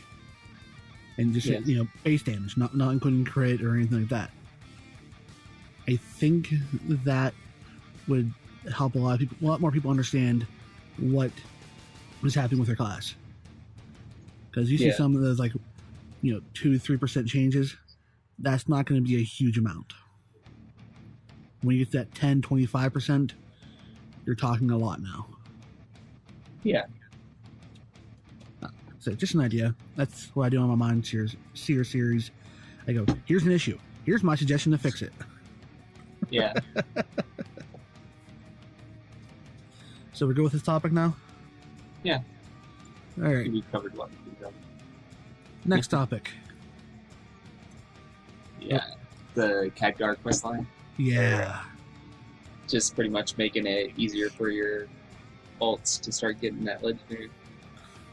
B: And just, base damage, not including crit or anything like that. I think that would help a lot more people understand what was happening with their class. Because you see some of those 2-3% changes, that's not going to be a huge amount. When you get to that 10-25%, you're talking a lot now.
C: Yeah.
B: So just an idea. That's what I do on my Mind Seer series. I go, here's an issue. Here's my suggestion to fix it.
C: Yeah.
B: So we go with this topic now?
C: Yeah.
B: All right.
C: We covered what we covered.
B: Next topic.
C: Yeah. The Khadgar questline.
B: Yeah.
C: Just pretty much making it easier for your ults to start getting that legendary.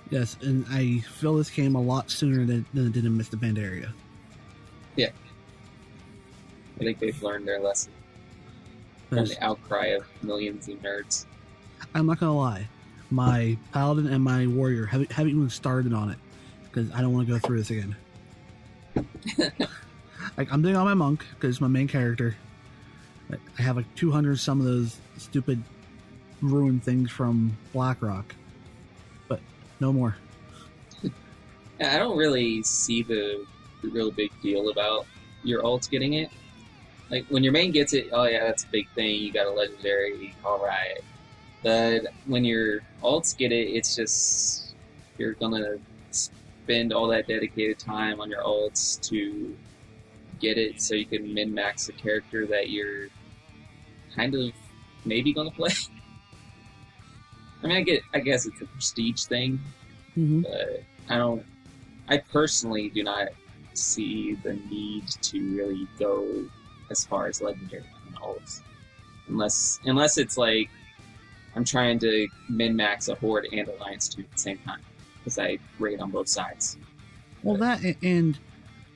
B: Yes, and I feel this came a lot sooner than it did in Mist of Pandaria.
C: Yeah. I think they've learned their lesson. From
B: 'Cause
C: the outcry of millions of nerds.
B: I'm not gonna lie, my paladin and my warrior haven't even started on it because I don't want to go through this again. Like, I'm doing on my monk because my main character. I have like 200 some of those stupid ruined things from BlackRock, but no more.
C: Yeah, I don't really see the real big deal about your alt getting it. Like, when your main gets it, oh yeah, that's a big thing, you got a legendary, alright. But when your alts get it, it's just, you're gonna spend all that dedicated time on your alts to get it so you can min-max the character that you're kind of maybe gonna play. I mean, I guess it's a prestige thing, but I personally do not see the need to really go as far as legendary on alts. Unless it's like, I'm trying to min-max a Horde and Alliance 2 at the same time, because I raid on both sides.
B: Well, that, and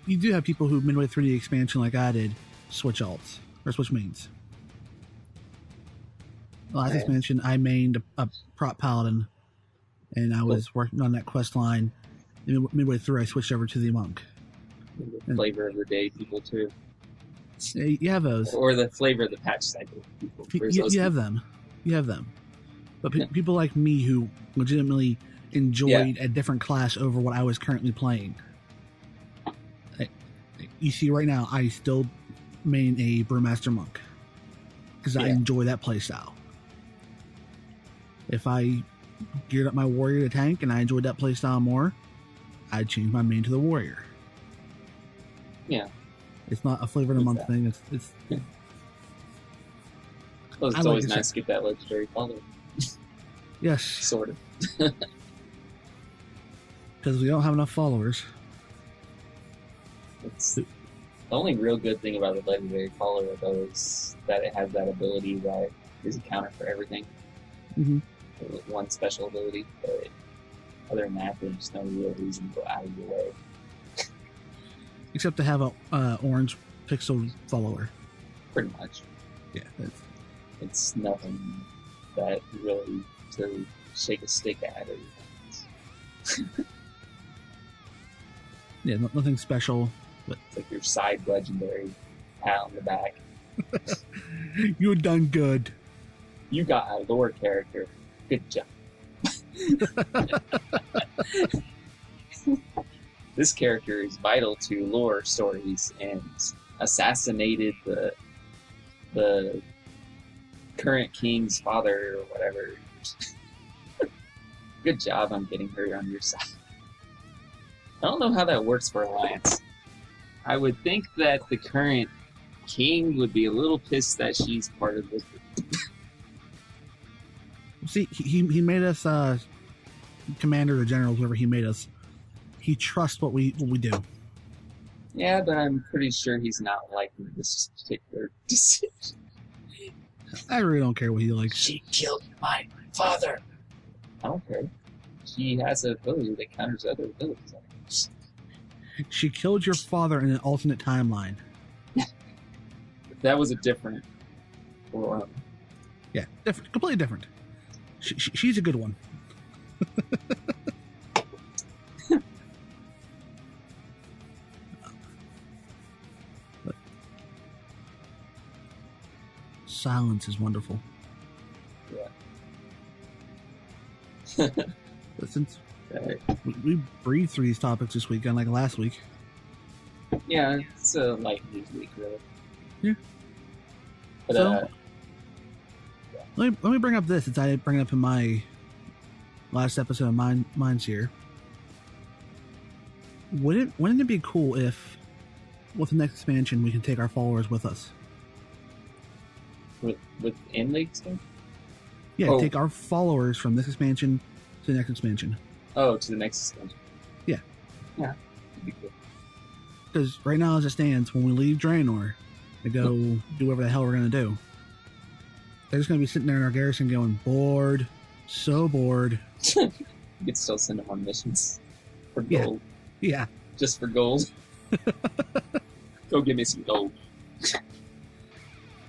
B: you do have people who, midway through the expansion like I did, switch alts, or switch mains. Last expansion, I mained a prop paladin, and I was working on that quest line, and midway through I switched over to the monk.
C: The flavor of the day people too.
B: You have those.
C: Or the flavor of the patch cycle people.
B: You have them. You have them. But people like me who legitimately enjoyed a different class over what I was currently playing. You see right now, I still main a Brewmaster Monk. Because I enjoy that playstyle. If I geared up my warrior to tank and I enjoyed that playstyle more, I'd change my main to the warrior.
C: Yeah.
B: It's not a flavor of the month thing. It's
C: well, it's always nice to get that legendary follow.
B: Yes.
C: Sort of.
B: Because we don't have enough followers.
C: It's the only real good thing about the legendary follower, though, is that it has that ability that is a counter for everything.
B: Mm-hmm.
C: One special ability, but other than that, there's no real reason to go out of your way.
B: Except to have a orange pixel follower.
C: Pretty much.
B: Yeah.
C: It's nothing that really to shake a stick at or anything.
B: Yeah, nothing special. But
C: it's like your side legendary pat on the back.
B: You done good.
C: You got a lore character. Good job. This character is vital to lore stories and assassinated the current king's father or whatever. Good job on getting her on your side. I don't know how that works for Alliance. I would think that the current king would be a little pissed that she's part of this.
B: See, he made us commander or general, whoever he made us. He trusts what we do.
C: Yeah, but I'm pretty sure he's not liking this particular decision.
B: I really don't care what he likes.
C: She killed my father. I don't care. She has an ability that counters other abilities.
B: She killed your father in an alternate timeline.
C: That was a different world.
B: Yeah, different, completely different. She's a good one. Silence is wonderful.
C: Yeah.
B: But since we breathed through these topics this week, unlike last week.
C: Yeah, it's a light news week, really.
B: Yeah.
C: But,
B: so, let me bring up this, since I didn't bring it up in my last episode of Mine's here. Wouldn't it be cool if, with the next expansion, we can take our followers with us?
C: With in-league expansion?
B: Yeah, take our followers from this expansion to the next expansion.
C: Oh, to the next expansion.
B: Yeah.
C: Yeah, that'd be cool.
B: Because right now, as it stands, when we leave Draenor to go do whatever the hell we're going to do, they're just going to be sitting there in our garrison going, bored, so bored.
C: You could still send them on missions for gold.
B: Yeah.
C: Just for gold. Go give me some gold.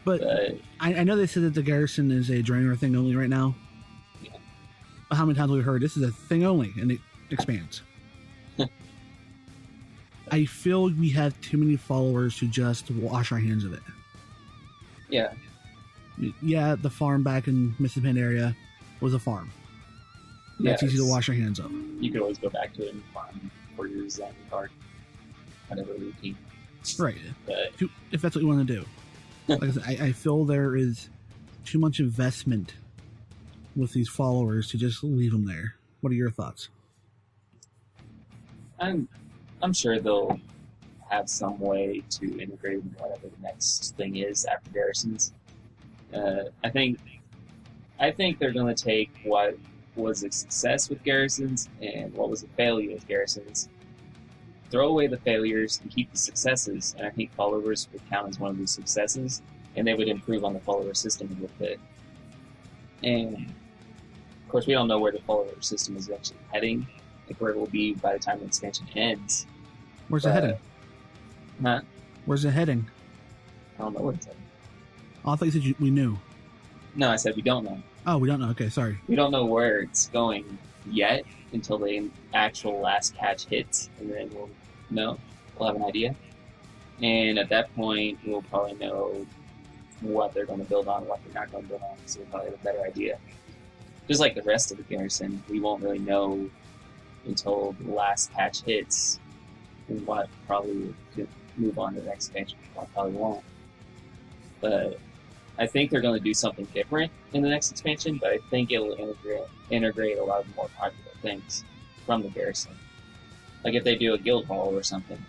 B: But I know they said that the garrison is a drainer thing only right now.
C: Yeah.
B: But how many times have we heard this is a thing only and it expands? I feel we have too many followers to just wash our hands of it.
C: Yeah.
B: Yeah, the farm back in Mississippi area was a farm. That's easy to wash your hands of.
C: You could always go back to it and farm for your Zen card, whatever routine.
B: Right.
C: But,
B: If that's what you want to do. Like I said, I feel there is too much investment with these followers to just leave them there. What are your thoughts?
C: I'm sure they'll have some way to integrate whatever the next thing is after garrisons. I think they're going to take what was a success with garrisons and what was a failure with garrisons, throw away the failures and keep the successes, and I think followers would count as one of these successes, and they would improve on the follower system a little bit. And of course, we don't know where the follower system is eventually heading, like where it will be by the time the expansion ends.
B: Where's it heading?
C: Huh?
B: Where's it heading?
C: I don't know where it's heading.
B: Oh, I thought you said we knew.
C: No, I said we don't know.
B: Oh, we don't know. Okay, sorry.
C: We don't know where it's going yet until the actual last patch hits, and then we'll know. We'll have an idea. And at that point, we'll probably know what they're going to build on, what they're not going to build on, so we'll probably have a better idea. Just like the rest of the garrison, we won't really know until the last patch hits and what probably could move on to the next expansion. Probably won't. But I think they're going to do something different in the next expansion, but I think it will integrate a lot of more popular things from the garrison. Like if they do a guild hall or something,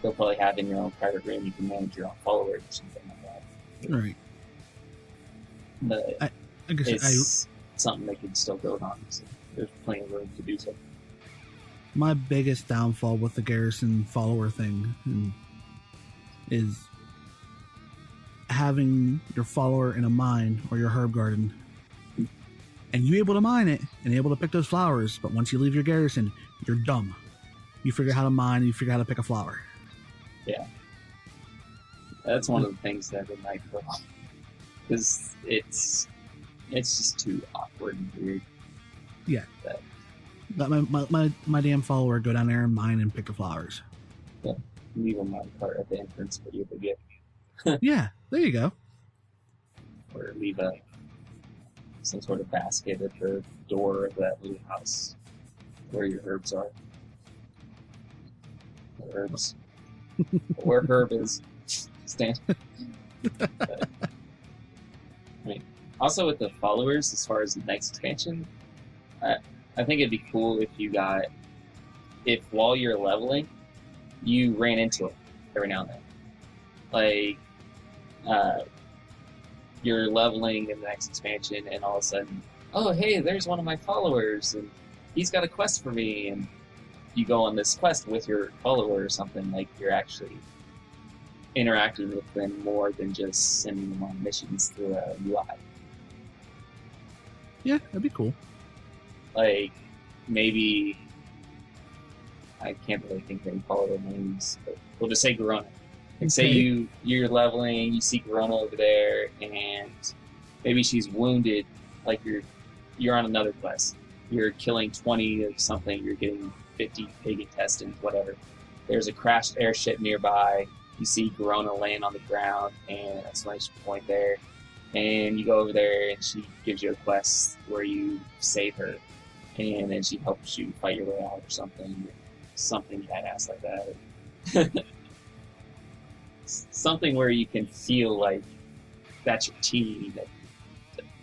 C: they'll probably have in your own private room you can manage your own followers or something like that.
B: Right.
C: But
B: I guess
C: it's something they can still build on. So there's plenty of room to do so.
B: My biggest downfall with the garrison follower thing is having your follower in a mine or your herb garden, and you able to mine it and able to pick those flowers, but once you leave your garrison, you're dumb. You figure out how to mine and you figure out how to pick a flower.
C: Yeah. That's one of the things that I like because it's just too awkward and weird.
B: Yeah. Let my damn follower go down there and mine and pick the flowers.
C: Yeah. Leave a mine cart at the entrance for you to get.
B: Yeah, there you go.
C: Or leave some sort of basket at the door of that little house where your herbs are. Herbs. Where herb is. Stand. But, I mean, also with the followers, as far as the next expansion, I think it'd be cool if while you're leveling, you ran into it every now and then. Like, you're leveling in the next expansion, and all of a sudden, oh, hey, there's one of my followers, and he's got a quest for me, and you go on this quest with your follower or something, like you're actually interacting with them more than just sending them on missions through a UI.
B: Yeah, that'd be cool.
C: Like, maybe, I can't really think of any follower names, but we'll just say Garona. Like, say you're leveling, you see Garona over there, and maybe she's wounded, like you're on another quest. You're killing 20 of something, you're getting 50 pig intestines, whatever. There's a crashed airship nearby, you see Garona laying on the ground, and exclamation point there, and you go over there, and she gives you a quest where you save her, and then she helps you fight your way out or something badass like that. Something where you can feel like that's your team. That,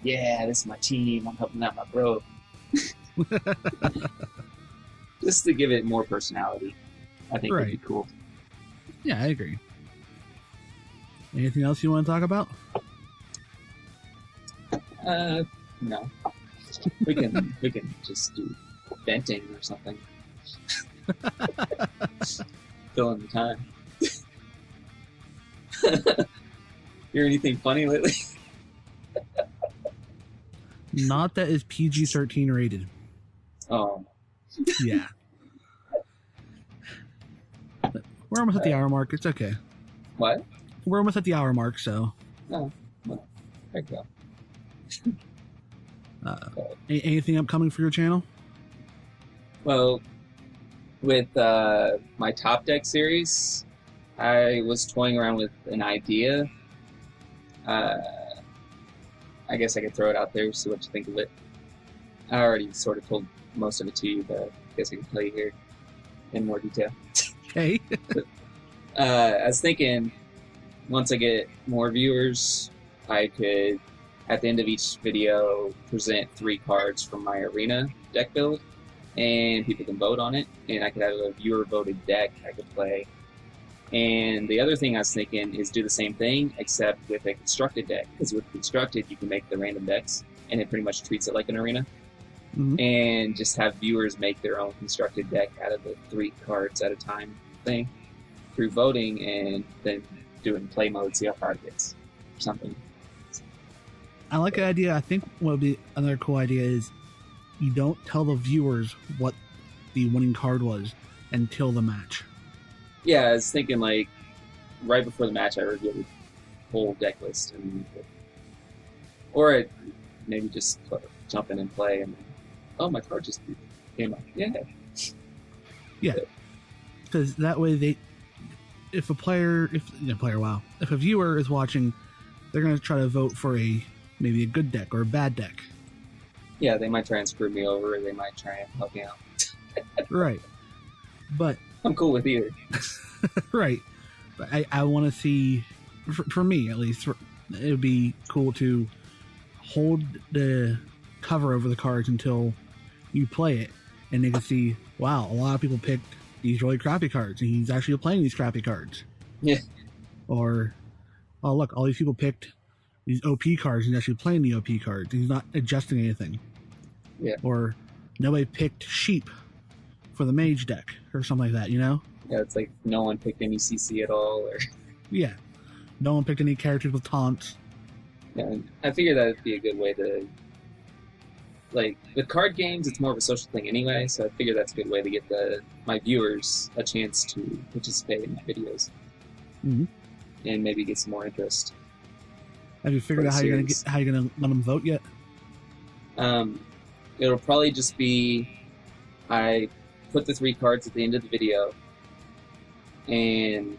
C: yeah, this is my team. I'm helping out my bro. Just to give it more personality, I think would be cool.
B: Yeah, I agree. Anything else you want to talk about?
C: No. We can just do venting or something. Fill in the time. Hear anything funny lately?
B: Not that is PG-13 rated.
C: Oh.
B: Yeah. We're almost at the hour mark. It's okay.
C: What?
B: We're almost at the hour mark, so
C: No, well, there you go.
B: Anything upcoming for your channel?
C: Well, with my Top Deck series, I was toying around with an idea. I guess I could throw it out there, see what you think of it. I already sort of told most of it to you, but I guess I can tell you here in more detail.
B: Okay.
C: I was thinking, once I get more viewers, I could, at the end of each video, present 3 cards from my arena deck build, and people can vote on it, and I could have a viewer-voted deck I could play. And the other thing I was thinking is do the same thing, except with a constructed deck, because with constructed, you can make the random decks, and it pretty much treats it like an arena.
B: Mhm.
C: And just have viewers make their own constructed deck out of the 3 cards at a time thing through voting, and then doing play mode, see how far it gets, or something.
B: I like the idea. I think what would be another cool idea is you don't tell the viewers what the winning card was until the match.
C: Yeah, I was thinking like right before the match, I reveal the whole deck list, or maybe just jump in and play, and oh, my card just came up. Yeah.
B: Because that way if a viewer is watching, they're going to try to vote for maybe a good deck or a bad deck.
C: Yeah, they might try and screw me over, or they might try and help me out.
B: Right. But
C: I'm cool with either.
B: right. But I want to see, for me at least, it would be cool to hold the cover over the cards until you play it, and they can see, wow, a lot of people picked these really crappy cards, and he's actually playing these crappy cards.
C: Yeah.
B: Or, oh, look, all these people picked these OP cards, and he's actually playing the OP cards, and he's not adjusting anything.
C: Yeah.
B: Or nobody picked sheep for the mage deck, or something like that, you know?
C: Yeah, it's like no one picked any CC at all, or
B: Yeah. No one picked any characters with taunts.
C: yeah. And I figured that would be a good way to, like, with card games, it's more of a social thing anyway. So I figure that's a good way to get my viewers a chance to participate in my videos,
B: Mhm.
C: and maybe get some more interest.
B: Have you figured
C: For
B: out
C: the
B: how you're gonna let them vote yet?
C: It'll probably just be I put the 3 cards at the end of the video, and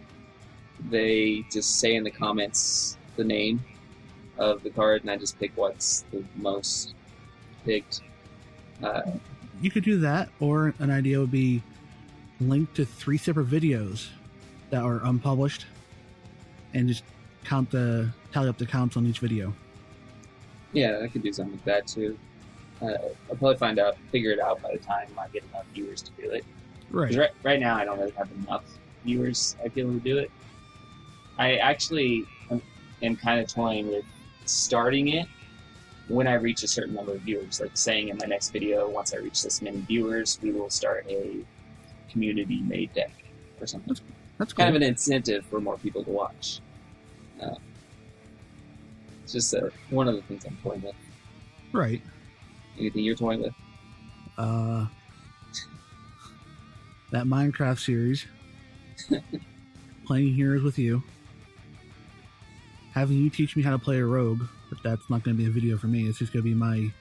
C: they just say in the comments the name of the card, and I just pick what's the most picked.
B: You could do that, or an idea would be link to 3 separate videos that are unpublished, and just tally up the counts on each video.
C: Yeah, I could do something like that too. I'll probably figure it out by the time I get enough viewers to do it.
B: Right.
C: 'Cause right now, I don't really have enough viewers, I feel, to do it. I actually am kind of toying with starting it when I reach a certain number of viewers. Like saying in my next video, once I reach this many viewers, we will start a community-made deck or something.
B: That's cool.
C: Kind of an incentive for more people to watch. It's just one of the things I'm toying with.
B: Right.
C: Anything you're toying with?
B: That Minecraft series. Playing Heroes with you. Having you teach me how to play a rogue, but that's not going to be a video for me. It's just going to be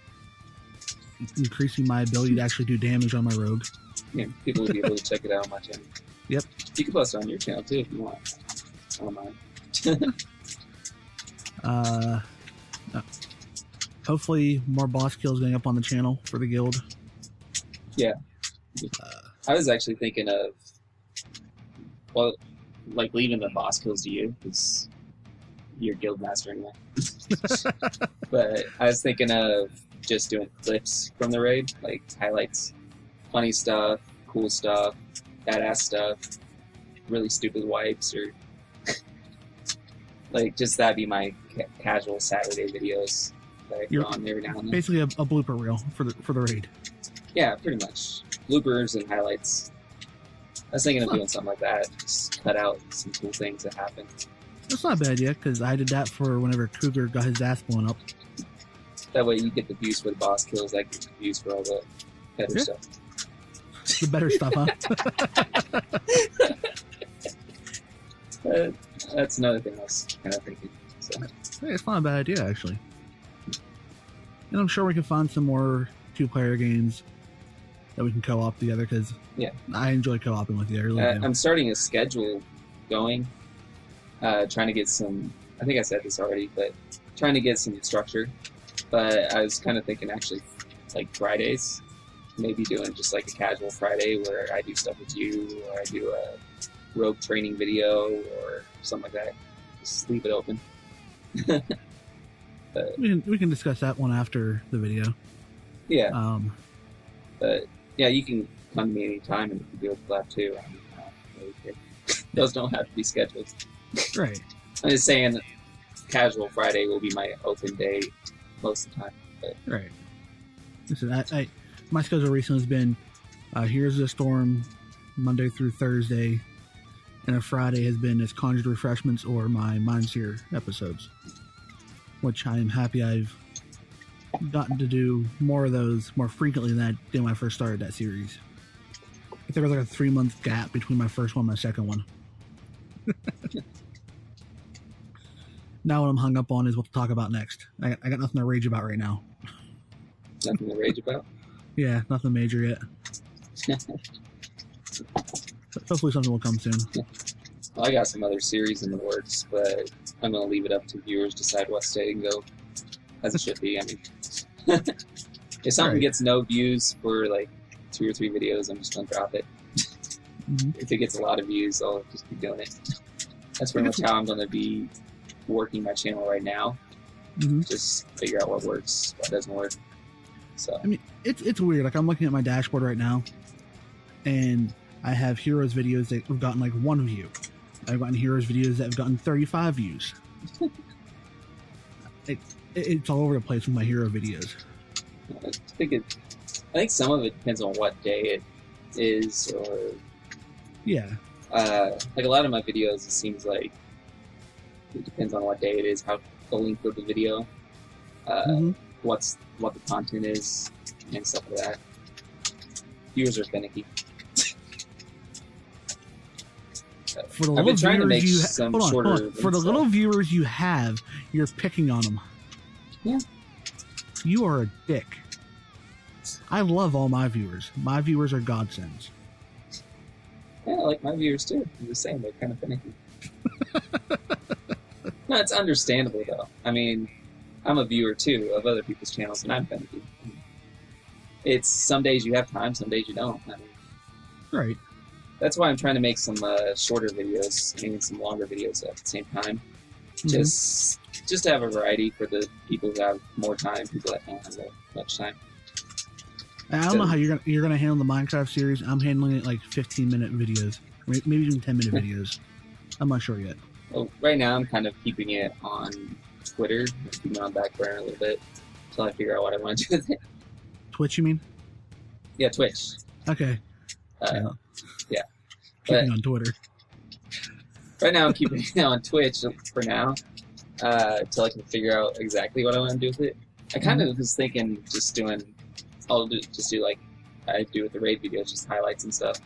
B: increasing my ability to actually do damage on my rogue.
C: Yeah, people will be able to check it out on my channel.
B: Yep.
C: You can post it on your channel too if you want. I don't mind.
B: Hopefully more boss kills going up on the channel for the guild.
C: Yeah. I was actually thinking of, well, like leaving the boss kills to you, because you're guild master anyway. But I was thinking of just doing clips from the raid, like highlights, funny stuff, cool stuff, badass stuff, really stupid wipes, or like just that'd be my casual Saturday videos that I put on every now and then.
B: Basically a blooper reel for the raid.
C: Yeah, pretty much. Bloopers and highlights. I was thinking of doing something like that. Just cut out some cool things that happened.
B: That's not a bad idea, because I did that for whenever Cougar got his ass blown up.
C: That way you get the views for the boss kills, I get the views for all the better stuff.
B: The better stuff, huh?
C: That's another thing I was kind of thinking. So,
B: Hey, it's not a bad idea, actually. And I'm sure we can find some more 2-player games that we can co-op together, because
C: yeah.
B: I enjoy co-oping with you. I really do.
C: I'm starting a schedule going, trying to get some, I think I said this already, but trying to get some structure. But I was kind of thinking actually like Fridays, maybe doing just like a casual Friday where I do stuff with you, or I do a rogue training video or something like that. Just leave it open. But,
B: we can discuss that one after the video.
C: yeah. But yeah, you can come to me anytime and we can do a collab too. I mean, really care. Those don't have to be scheduled.
B: Right.
C: I'm just saying casual Friday will be my open day most of the time. But.
B: Right. Listen, my schedule recently has been Here's the Storm Monday through Thursday, and a Friday has been as Conjured Refreshments or my Mindseer episodes, which I am happy I've gotten to do more of those more frequently than I did when I first started that series. I think there was like a 3-month gap between my first one and my second one. Now what I'm hung up on is what to talk about next. I got nothing to rage about right now.
C: Nothing to rage about?
B: Yeah, nothing major yet. Hopefully something will come soon.
C: Well, I got some other series in the works, but I'm going to leave it up to viewers to decide what state and go, as it should be. I mean, if something gets no views for like 2 or 3 videos, I'm just going to drop it.
B: Mm-hmm.
C: If it gets a lot of views, I'll just keep doing it. That's pretty much how I'm going to be working my channel right now.
B: Mm-hmm.
C: Just figure out what works, what doesn't work. So
B: I mean, it's weird. Like, I'm looking at my dashboard right now, and I have Heroes videos that have gotten like 1 view. I've gotten Heroes videos that have gotten 35 views. It's all over the place with my hero videos.
C: I think some of it depends on what day it is, or
B: yeah.
C: Like a lot of my videos, it seems like it depends on what day it is, how the length of the video, what the content is, and stuff like that. Viewers are finicky.
B: For the
C: I've
B: little
C: been trying to make
B: viewers
C: some
B: hold on,
C: shorter.
B: For the little viewers you have, you're picking on them.
C: Yeah.
B: You are a dick. I love all my viewers. My viewers are godsends.
C: Yeah, I like my viewers too. I'm just saying they're kind of finicky. No, it's understandable though. I mean, I'm a viewer too of other people's channels, and I'm finicky. It's some days you have time, some days you don't. I mean,
B: right.
C: That's why I'm trying to make some shorter videos and some longer videos at the same time. Just to have a variety for the people who have more time, people that don't have that much time.
B: I don't know how you're gonna handle the Minecraft series. I'm handling it like 15-minute videos, maybe even 10-minute videos. I'm not sure yet.
C: Well, right now I'm kind of keeping it on Twitter, keeping it on back burner a little bit until I figure out what I want to do with it.
B: Twitch, you mean?
C: Yeah, Twitch.
B: Okay.
C: Yeah.
B: Keeping on Twitter.
C: Right now I'm keeping it on Twitch for now, until I can figure out exactly what I want to do with it. I kind of was thinking just do like I do with the raid videos, just highlights and stuff.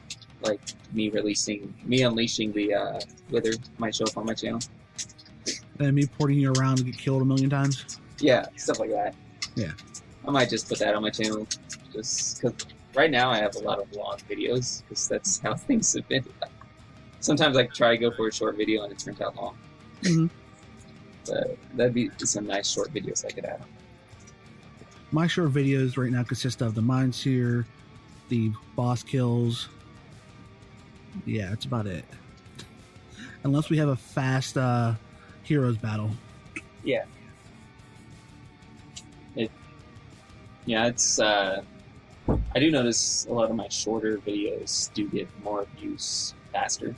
C: Like me unleashing the Wither might show up on my channel.
B: And me porting you around to get killed 1,000,000 times?
C: Yeah, stuff like that.
B: Yeah.
C: I might just put that on my channel, just because right now I have a lot of long videos, because that's how things have been. Sometimes I try to go for a short video and it turns out long. But that'd be some nice short videos I could add.
B: My short videos right now consist of the Mindseer, the boss kills. Yeah, that's about it. Unless we have a fast heroes battle.
C: Yeah. It's I do notice a lot of my shorter videos do get more views faster.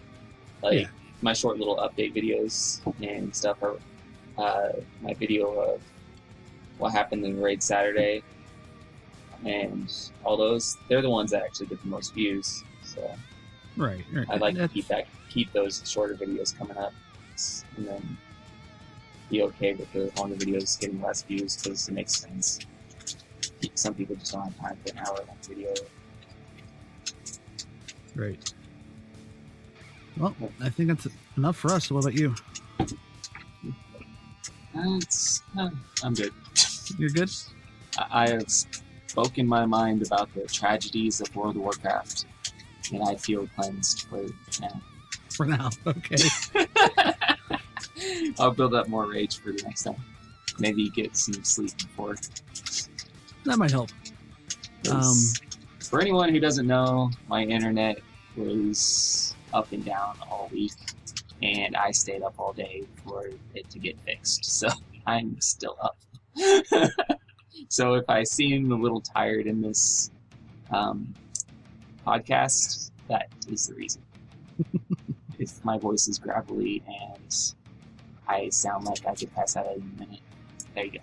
C: Like my short little update videos and stuff are my video of what happened in Raid Saturday and all those. They're the ones that actually get the most views. So
B: right.
C: I'd like to keep those shorter videos coming up, and then be okay with the longer videos getting less views because it makes sense. Some people just don't have time for an hour-long video.
B: Right. Well, I think that's enough for us. So what about you?
C: I'm good.
B: You're good?
C: I have spoken my mind about the tragedies of World of Warcraft, and I feel cleansed for now.
B: For now, okay.
C: I'll build up more rage for the next time. Maybe get some sleep before.
B: That might help.
C: For anyone who doesn't know, my internet was up and down all week, and I stayed up all day for it to get fixed. So I'm still up. So if I seem a little tired in this podcast, that is the reason. If my voice is gravelly and I sound like I could pass out in a minute, there you go.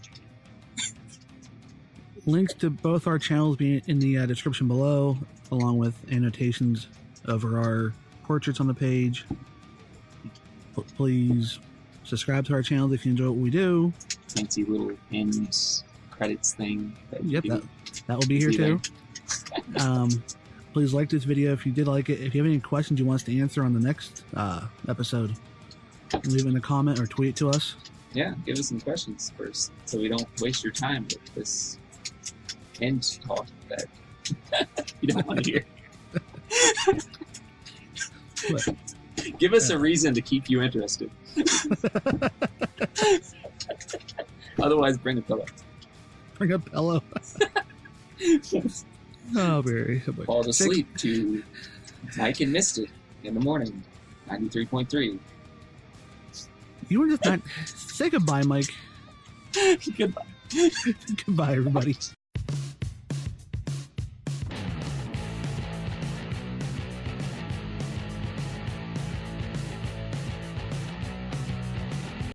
B: Links to both our channels be in the description below, along with annotations over our portraits on the page. Please subscribe to our channels if you enjoy what we do.
C: Fancy little end credits thing.
B: Yep, that will be here too. Please like this video if you did like it. If you have any questions you want us to answer on the next episode, leave it in a comment or tweet to us.
C: Yeah, give us some questions first so we don't waste your time with this end talk that you don't want to hear. Give us a reason to keep you interested. Otherwise, bring a pillow.
B: Bring a pillow. Oh, Barry.
C: Fall to sleep to Mike and Misted in the morning, 93.3.
B: You were just not... Say goodbye, Mike.
C: Goodbye.
B: Goodbye, everybody.